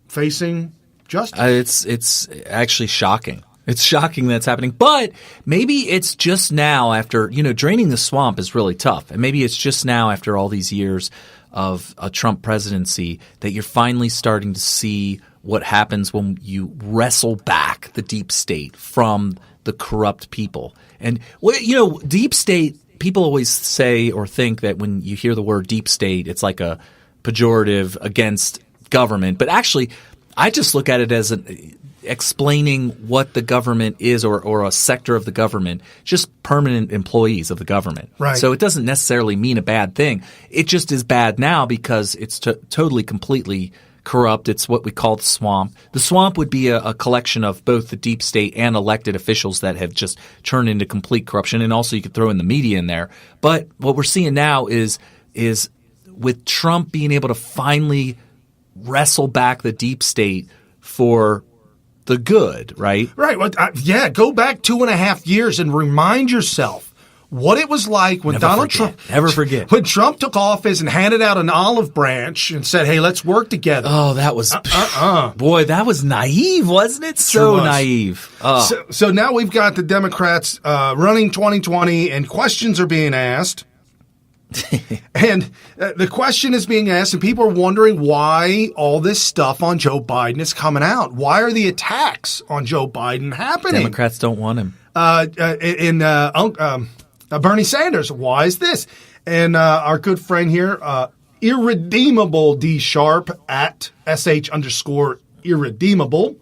facing justice.
It's actually shocking. It's shocking that's happening. But maybe it's just now after, draining the swamp is really tough. And maybe it's just now after all these years of a Trump presidency that you're finally starting to see what happens when you wrestle back the deep state from the corrupt people. And, deep state, people always say or think that when you hear the word deep state, it's like a pejorative against government. But actually, I just look at it as explaining what the government is or a sector of the government, just permanent employees of the government.
Right.
So it doesn't necessarily mean a bad thing. It just is bad now because it's totally, completely corrupt. It's what we call the swamp. The swamp would be a collection of both the deep state and elected officials that have just turned into complete corruption. And also you could throw in the media in there. But what we're seeing now is with Trump being able to finally wrestle back the deep state for the good, right?
Right. Well, go back 2.5 years and remind yourself what it was like when
Never forget.
When Trump took office and handed out an olive branch and said, "Hey, let's work together."
Oh, that was boy, that was naive, wasn't it? So naive.
So now we've got the Democrats running 2020, and questions are being asked. And the question is being asked, and people are wondering why all this stuff on Joe Biden is coming out. Why are the attacks on Joe Biden happening?
Democrats don't want him.
Bernie Sanders, why is this? And our good friend here, Irredeemable D Sharp at @SH_irredeemable.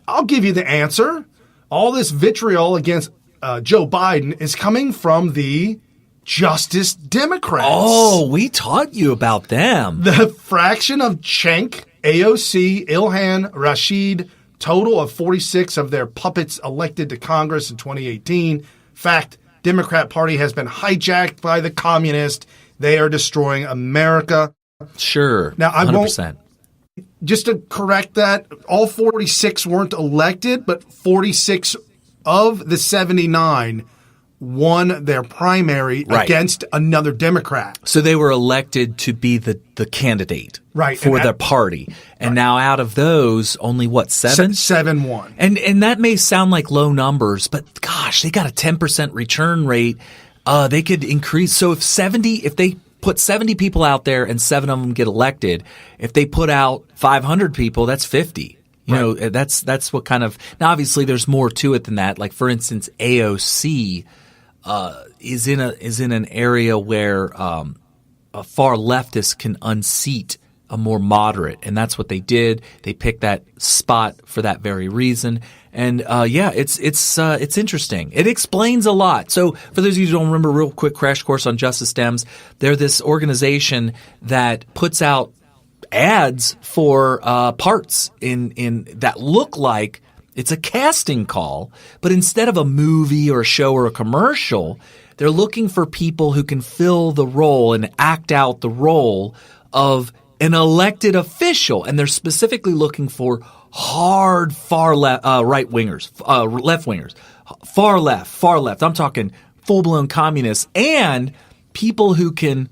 I'll give you the answer. All this vitriol against Joe Biden is coming from the Justice Democrats.
Oh, we taught you about them.
The fraction of Cenk, AOC, Ilhan, Rashid, total of 46 of their puppets elected to Congress in 2018. Fact, Democrat Party has been hijacked by the communists. They are destroying America.
Sure.
Now, I
100%.
won't. Just to correct that, all 46 weren't elected, but 46 of the 79 won their primary against another Democrat.
So they were elected to be the candidate for their party. And now out of those, only what, 7?
7 won.
And that may sound like low numbers, but gosh, they got a 10% return rate. They could increase. So if they put 70 people out there and 7 of them get elected, if they put out 500 people, that's 50. You know, that's what kind of – now obviously there's more to it than that. Like for instance, AOC is in an area where a far leftist can unseat a more moderate, and that's what they did. They picked that spot for that very reason. And it's interesting. It explains a lot. So for those of you who don't remember, real quick crash course on Justice Dems, they're this organization that puts out ads for parts in that look like it's a casting call, but instead of a movie or a show or a commercial, they're looking for people who can fill the role and act out the role of an elected official. And they're specifically looking for hard far left, right wingers, left wingers, far left. I'm talking full blown communists and people who can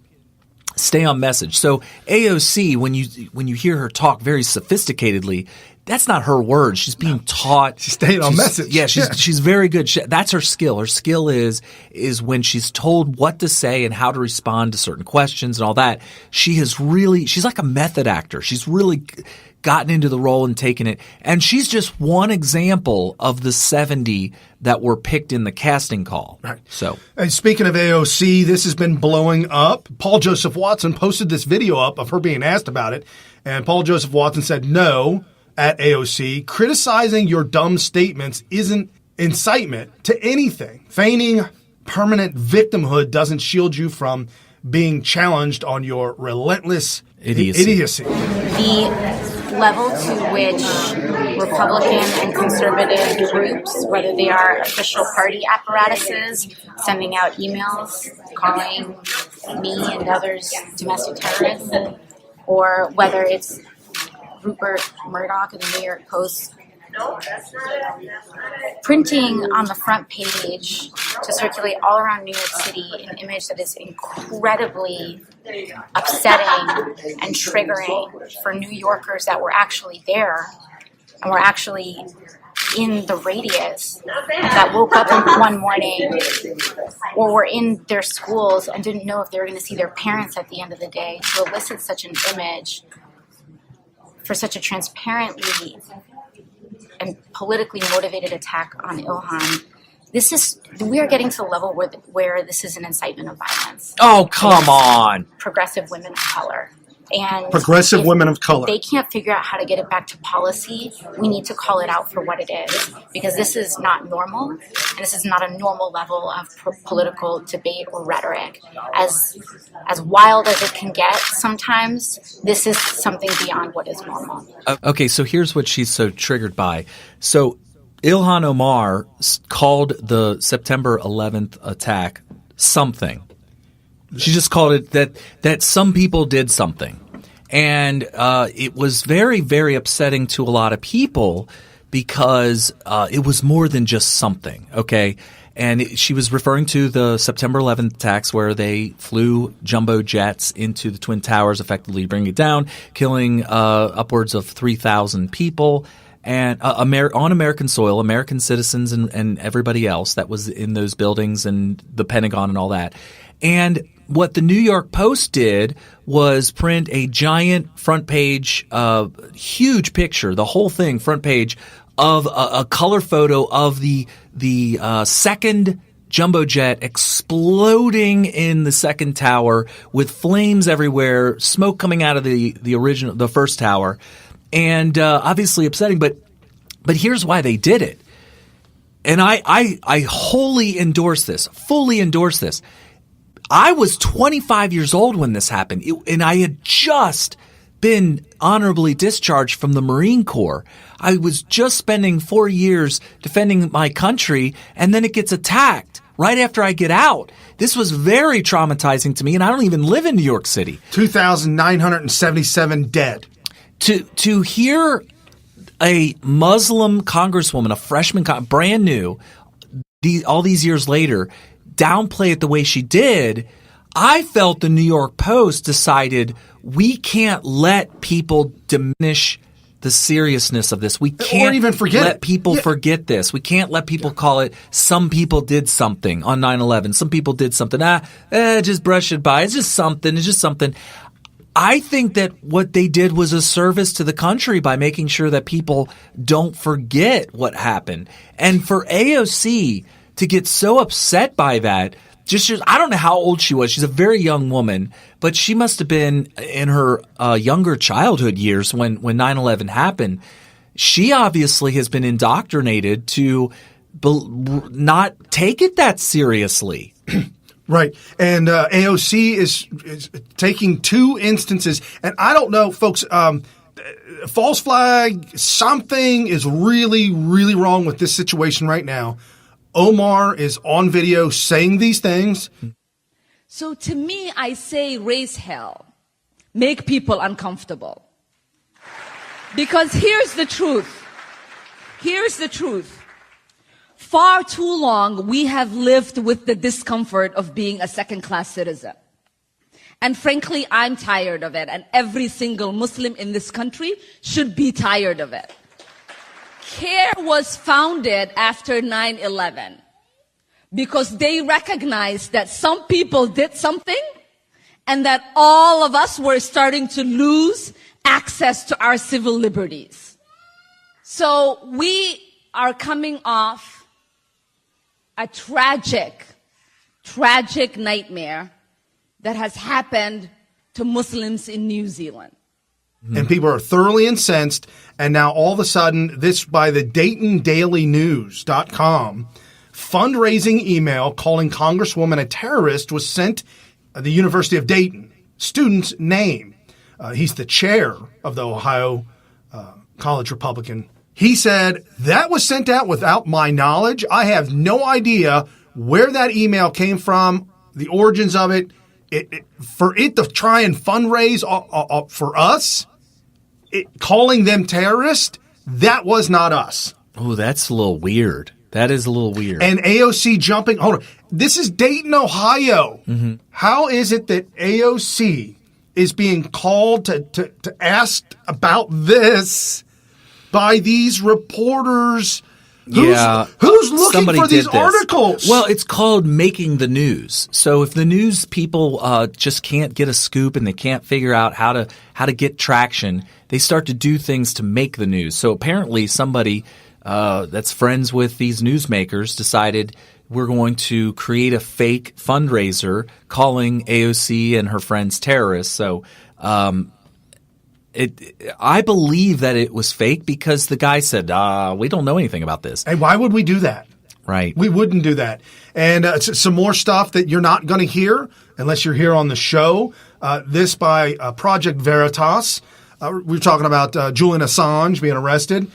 stay on message. So AOC, when you hear her talk very sophisticatedly, that's not her words. She's being taught.
She's staying on message.
Yeah, she's very good. That's her skill. Her skill is when she's told what to say and how to respond to certain questions and all that. She's like a method actor. She's really gotten into the role and taken it. And she's just one example of the 70 that were picked in the casting call.
Right.
So,
and speaking of AOC, this has been blowing up. Paul Joseph Watson posted this video up of her being asked about it. And Paul Joseph Watson said, no, at AOC, criticizing your dumb statements isn't incitement to anything. Feigning permanent victimhood doesn't shield you from being challenged on your relentless idiocy.
The level to which Republican and conservative groups, whether they are official party apparatuses, sending out emails, calling me and others domestic terrorists, or whether it's Rupert Murdoch of the New York Post printing on the front page to circulate all around New York City an image that is incredibly upsetting and triggering for New Yorkers that were actually there and were actually in the radius, that woke up one morning or were in their schools and didn't know if they were going to see their parents at the end of the day. To elicit such an image for such a transparently and politically motivated attack on Ilhan, we are getting to the level where this is an incitement of violence.
Oh, come on.
Progressive women of color. And
progressive women of color.
They can't figure out how to get it back to policy. We need to call it out for what it is, because this is not normal, and this is not a normal level of political debate or rhetoric. As wild as it can get, sometimes this is something beyond what is normal.
Okay, so here's what she's so triggered by. So Ilhan Omar called the September 11th attack something. She just called it that some people did something. And it was very, very upsetting to a lot of people because it was more than just something, okay? And she was referring to the September 11th attacks where they flew jumbo jets into the Twin Towers, effectively bringing it down, killing upwards of 3,000 people and on American soil, American citizens and everybody else that was in those buildings and the Pentagon and all that. And what the New York Post did was print a giant front page, huge picture, the whole thing, front page, of a color photo of the second jumbo jet exploding in the second tower with flames everywhere, smoke coming out of the first tower, and obviously upsetting. But here's why they did it, and I wholly endorse this, fully endorse this. I was 25 years old when this happened, and I had just been honorably discharged from the Marine Corps. I was just spending 4 years defending my country, and then it gets attacked right after I get out. This was very traumatizing to me, and I don't even live in New York City.
2,977 dead.
To hear a Muslim congresswoman, a freshman, brand new, all these years later, downplay it the way she did, I felt the New York Post decided we can't let people diminish the seriousness of this. We can't
or even forget
let people forget this. We can't let people call it some people did something on 9/11. Some people did something. Just brush it by. It's just something. It's just something. I think that what they did was a service to the country by making sure that people don't forget what happened. And for AOC to get so upset by that, I don't know how old she was. She's a very young woman, but she must have been in her younger childhood years when 9/11 happened. She obviously has been indoctrinated to not take it that seriously.
Right. And AOC is taking two instances. And I don't know, folks, false flag, something is really, really wrong with this situation right now. Omar is on video saying these things.
So to me, I say raise hell. Make people uncomfortable. Because here's the truth. Here's the truth. Far too long, we have lived with the discomfort of being a second-class citizen. And frankly, I'm tired of it. And every single Muslim in this country should be tired of it. CARE was founded after 9/11 because they recognized that some people did something and that all of us were starting to lose access to our civil liberties. So we are coming off a tragic nightmare that has happened to Muslims in New Zealand.
And people are thoroughly incensed. And now all of a sudden, this by the DaytonDailyNews.com fundraising email calling Congresswoman a terrorist was sent the University of Dayton. Student's name. He's the chair of the Ohio College Republican. He said, that was sent out without my knowledge. I have no idea where that email came from, the origins of it. For it to try and fundraise for us, calling them terrorists, that was not us.
Oh, that's a little weird. That is a little weird.
And AOC jumping. Hold on. This is Dayton, Ohio. Mm-hmm. How is it that AOC is being called to ask about this by these reporters? Who's looking for these articles?
Well, it's called making the news. So if the news people just can't get a scoop and they can't figure out how to get traction, they start to do things to make the news. So apparently somebody that's friends with these newsmakers decided we're going to create a fake fundraiser calling AOC and her friends terrorists. So I believe that it was fake because the guy said, we don't know anything about this.
Hey, why would we do that?
Right.
We wouldn't do that. And some more stuff that you're not going to hear unless you're here on the show. This by Project Veritas. We're talking about Julian Assange being arrested.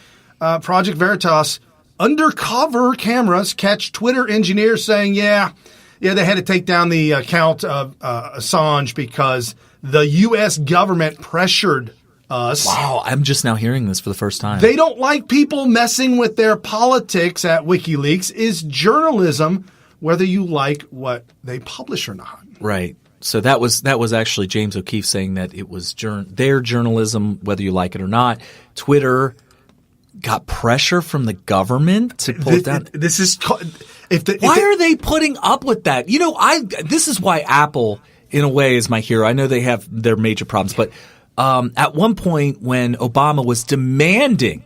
Project Veritas, undercover cameras catch Twitter engineers saying, yeah, they had to take down the account of Assange because the U.S. government pressured us.
Wow, I'm just now hearing this for the first time.
They don't like people messing with their politics at WikiLeaks. Is journalism, whether you like what they publish or not.
Right. So that was actually James O'Keefe saying that it was their journalism, whether you like it or not. Twitter got pressure from the government to pull it down.
This is
why are they putting up with that? You know, this is why Apple, in a way, is my hero. I know they have their major problems, but at one point when Obama was demanding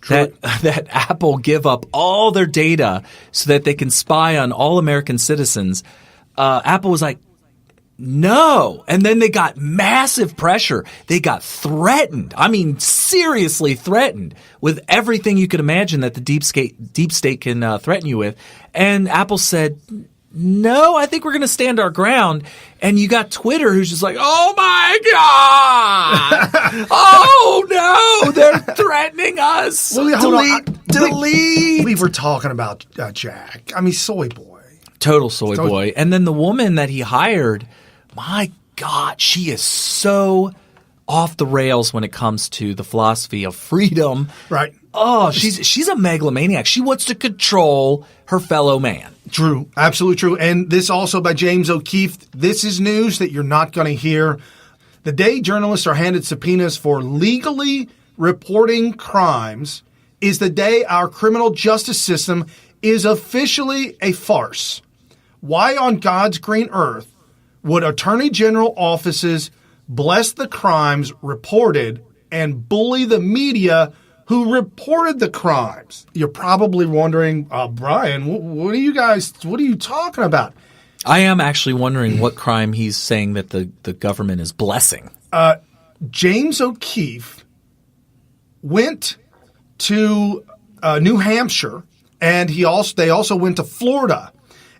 that Apple give up all their data so that they can spy on all American citizens, Apple was like, no. And then they got massive pressure. They got threatened. I mean, seriously threatened with everything you could imagine that the deep state can threaten you with. And Apple said, no, I think we're going to stand our ground. And you got Twitter who's just like, oh my God. Oh no, they're threatening us.
Well,
delete.
We were talking about Jack. I mean, soy boy.
Total soy boy. And then the woman that he hired, my God, she is so off the rails when it comes to the philosophy of freedom.
Right.
Oh, she's a megalomaniac. She wants to control her fellow man.
True. Absolutely true. And this also by James O'Keefe. This is news that you're not going to hear. The day journalists are handed subpoenas for legally reporting crimes is the day our criminal justice system is officially a farce. Why on God's green earth would attorney general offices bless the crimes reported and bully the media who reported the crimes? You're probably wondering, Brian, what are you talking about?
I am actually wondering what crime he's saying that the government is blessing.
James O'Keefe went to New Hampshire, and they also went to Florida.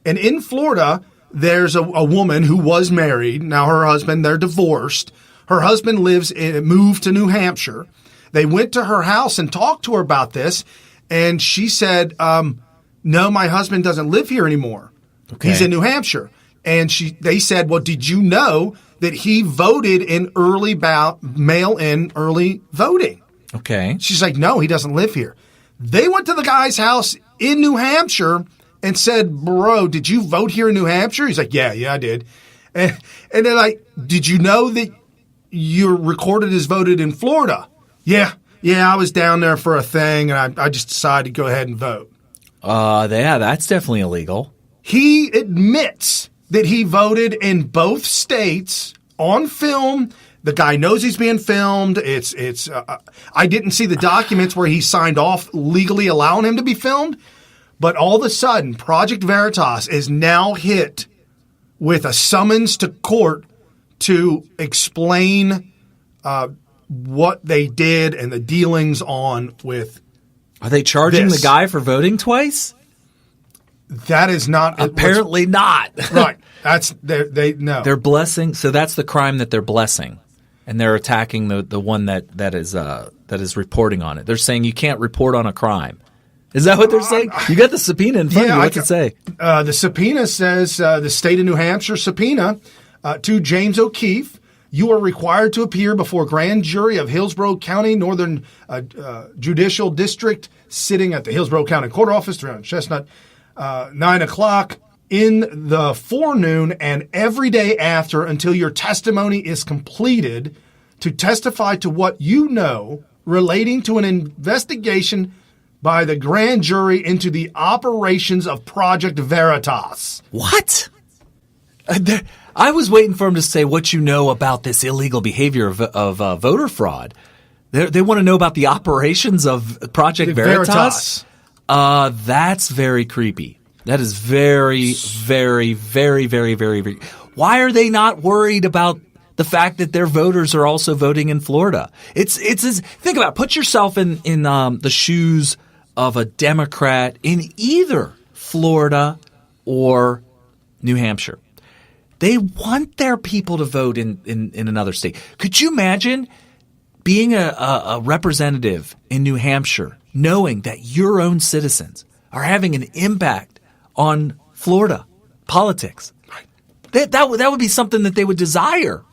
And in Florida, there's a woman who was married. Now her husband, they're divorced. Her husband moved to New Hampshire. They went to her house and talked to her about this. And she said, no, my husband doesn't live here anymore. Okay. He's in New Hampshire. And they said, well, did you know that he voted in mail-in early voting?
Okay.
She's like, no, he doesn't live here. They went to the guy's house in New Hampshire and said, bro, did you vote here in New Hampshire? He's like, yeah, I did. And they're like, did you know that you recorded as voted in Florida? Yeah, I was down there for a thing, and I just decided to go ahead and vote.
Yeah, that's definitely illegal.
He admits that he voted in both states on film. The guy knows he's being filmed. I didn't see the documents where he signed off legally allowing him to be filmed. But all of a sudden, Project Veritas is now hit with a summons to court to explain what they did and the dealings on with.
Are they charging the guy for voting twice?
That is not
apparently not
right. That's no.
They're blessing. So that's the crime that they're blessing, and they're attacking the one that is reporting on it. They're saying you can't report on a crime. Is that what they're saying? You got the subpoena in front of you. What's it say?
The subpoena says the state of New Hampshire subpoena to James O'Keefe. You are required to appear before grand jury of Hillsborough County Northern Judicial District, sitting at the Hillsborough County Court Office, 300 Chestnut, 9 o'clock in the forenoon and every day after until your testimony is completed to testify to what you know relating to an investigation by the grand jury into the operations of Project Veritas.
What? I was waiting for him to say what you know about this illegal behavior of voter fraud. They want to know about the operations of Project Veritas. That's very creepy. That is very, very, very, very, very, very. Why are they not worried about the fact that their voters are also voting in Florida? Think about it. Put yourself in the shoes of a Democrat in either Florida or New Hampshire. They want their people to vote in another state. Could you imagine being a representative in New Hampshire, knowing that your own citizens are having an impact on Florida politics? That would be something that they would desire.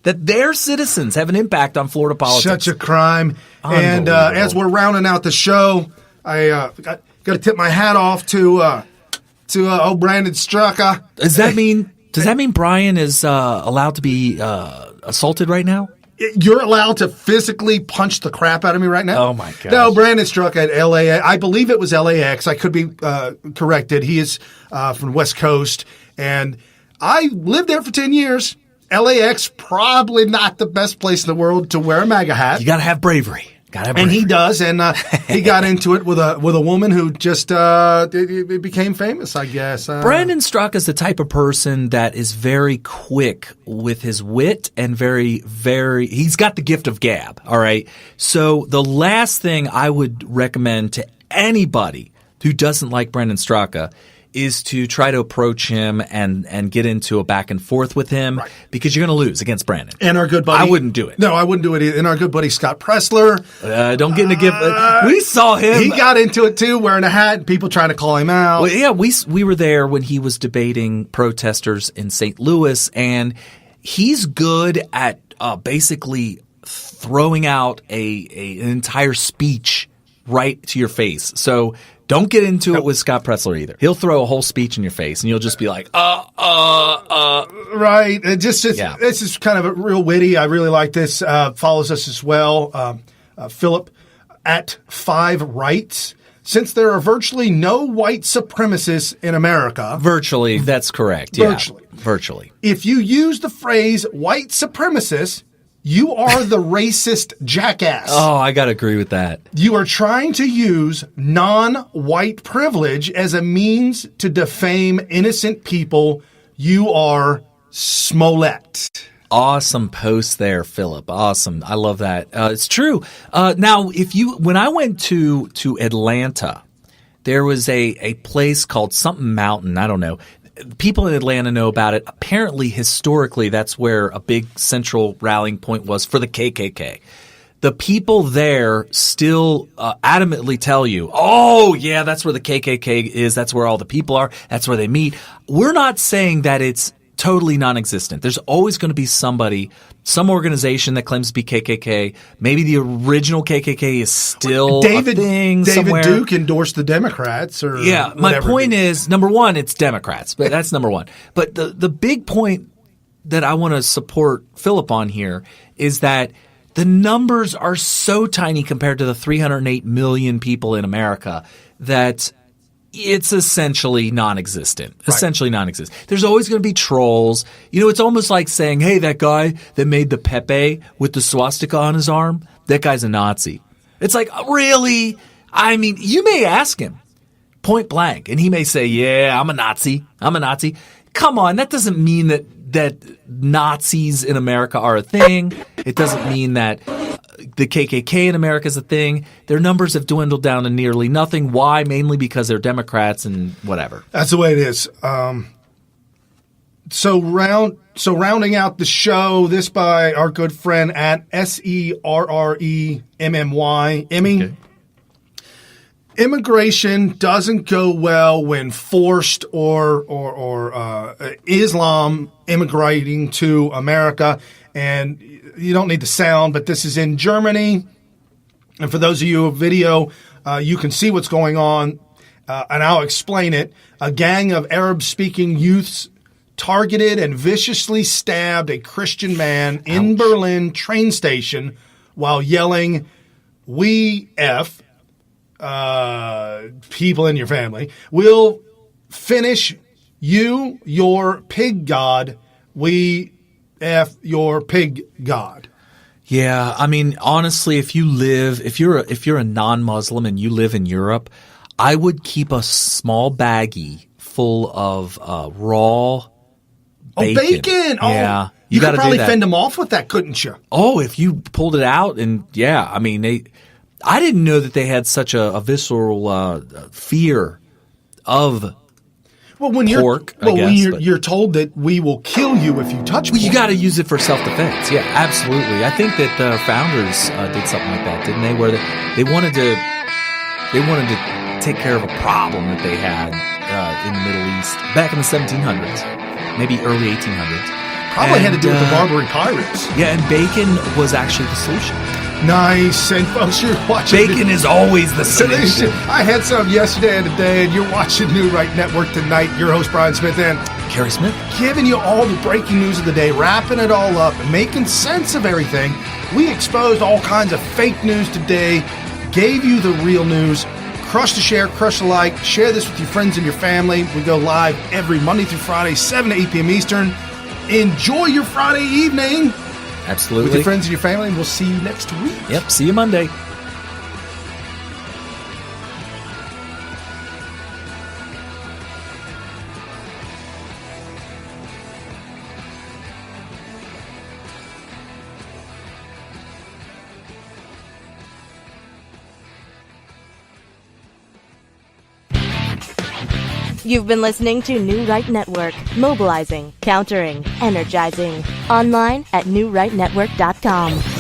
that their citizens have an impact on Florida politics.
Such a crime. And as we're rounding out the show, I got to tip my hat off to Brandon Straka.
Does that mean Brian is allowed to be assaulted right now?
You're allowed to physically punch the crap out of me right now?
Oh, my gosh.
No, Brandon struck at LAX. I believe it was LAX. I could be corrected. He is from the West Coast, and I lived there for 10 years. LAX, probably not the best place in the world to wear a MAGA hat.
You got to have bravery.
And he does, and he got into it with a woman who just it became famous, I guess.
Brandon Straka is the type of person that is very quick with his wit and very, very – he's got the gift of gab, all right? So the last thing I would recommend to anybody who doesn't like Brandon Straka is to try to approach him and get into a back and forth with him because you're going to lose against Brandon.
And our good buddy –
I wouldn't do it.
No, I wouldn't do it either. And our good buddy Scott Pressler.
Don't get into give we saw him.
He got into it too, wearing a hat, and people trying to call him out.
Well, yeah, we were there when he was debating protesters in St. Louis, and he's good at basically throwing out an entire speech right to your face. So don't get into it with Scott Pressler either. He'll throw a whole speech in your face, and you'll just be like,
Right. This is kind of a real witty. I really like this. Follows us as well. Philip at 5 Rights. Since there are virtually no white supremacists in America.
Virtually, that's correct. Virtually.
If you use the phrase white supremacist, you are the racist jackass.
Oh, I got to agree with that.
You are trying to use non-white privilege as a means to defame innocent people. You are Smollett.
Awesome post there, Philip. Awesome. I love that. It's true. Now, when I went to Atlanta, there was a place called something Mountain. I don't know. People in Atlanta know about it. Apparently, historically, that's where a big central rallying point was for the KKK. The people there still adamantly tell you, oh, yeah, that's where the KKK is. That's where all the people are. That's where they meet. We're not saying that it's totally non-existent. There's always going to be somebody, some organization that claims to be KKK. Maybe the original KKK is still a thing somewhere.
David Duke endorsed the Democrats or
yeah, my point is, number one, it's Democrats. But that's number one. But the big point that I want to support Philip on here is that the numbers are so tiny compared to the 308 million people in America that it's essentially non-existent. Right. Essentially non-existent. There's always going to be trolls. You know, it's almost like saying, hey, that guy that made the Pepe with the swastika on his arm, that guy's a Nazi. It's like, really? I mean, you may ask him point blank, and he may say, yeah, I'm a Nazi. I'm a Nazi. Come on, that doesn't mean that Nazis in America are a thing. It doesn't mean that the KKK in America is a thing. Their numbers have dwindled down to nearly nothing. Why? Mainly because they're Democrats and whatever.
That's the way it is. So rounding out the show, this by our good friend at SERREMMY, Emmy. Okay. Immigration doesn't go well when forced or Islam immigrating to America. And you don't need the sound, but this is in Germany. And for those of you with video, you can see what's going on, and I'll explain it. A gang of Arab-speaking youths targeted and viciously stabbed a Christian man in Berlin train station while yelling, "We F, people in your family, will finish you, your pig god. We F your pig god."
Yeah, I mean, honestly, if you're a non-Muslim and you live in Europe, I would keep a small baggie full of raw bacon.
Oh,
yeah,
you could probably fend them off with that, couldn't you?
Oh, if you pulled it out, and yeah, I mean, I didn't know that they had such a visceral fear of.
Well, when you're told that we will kill you if you touch pork.
You got to use it for self-defense. Yeah, absolutely. I think that the founders did something like that, didn't they? Where they wanted to take care of a problem that they had in the Middle East back in the 1700s, maybe early 1800s.
Probably had to do with the Barbary Pirates.
Yeah, and bacon was actually the solution.
Nice. And folks, you're watching.
Bacon is always the solution.
I had some yesterday and today, and you're watching New Right Network tonight. Your host, Brian Smith, and
Kerry Smith,
giving you all the breaking news of the day, wrapping it all up, and making sense of everything. We exposed all kinds of fake news today, gave you the real news. Crush the share, crush the like, share this with your friends and your family. We go live every Monday through Friday, 7 to 8 p.m. Eastern. Enjoy your Friday evening.
Absolutely.
With your friends and your family, and we'll see you next week.
Yep, see you Monday.
You've been listening to New Right Network, mobilizing, countering, energizing. Online at newrightnetwork.com.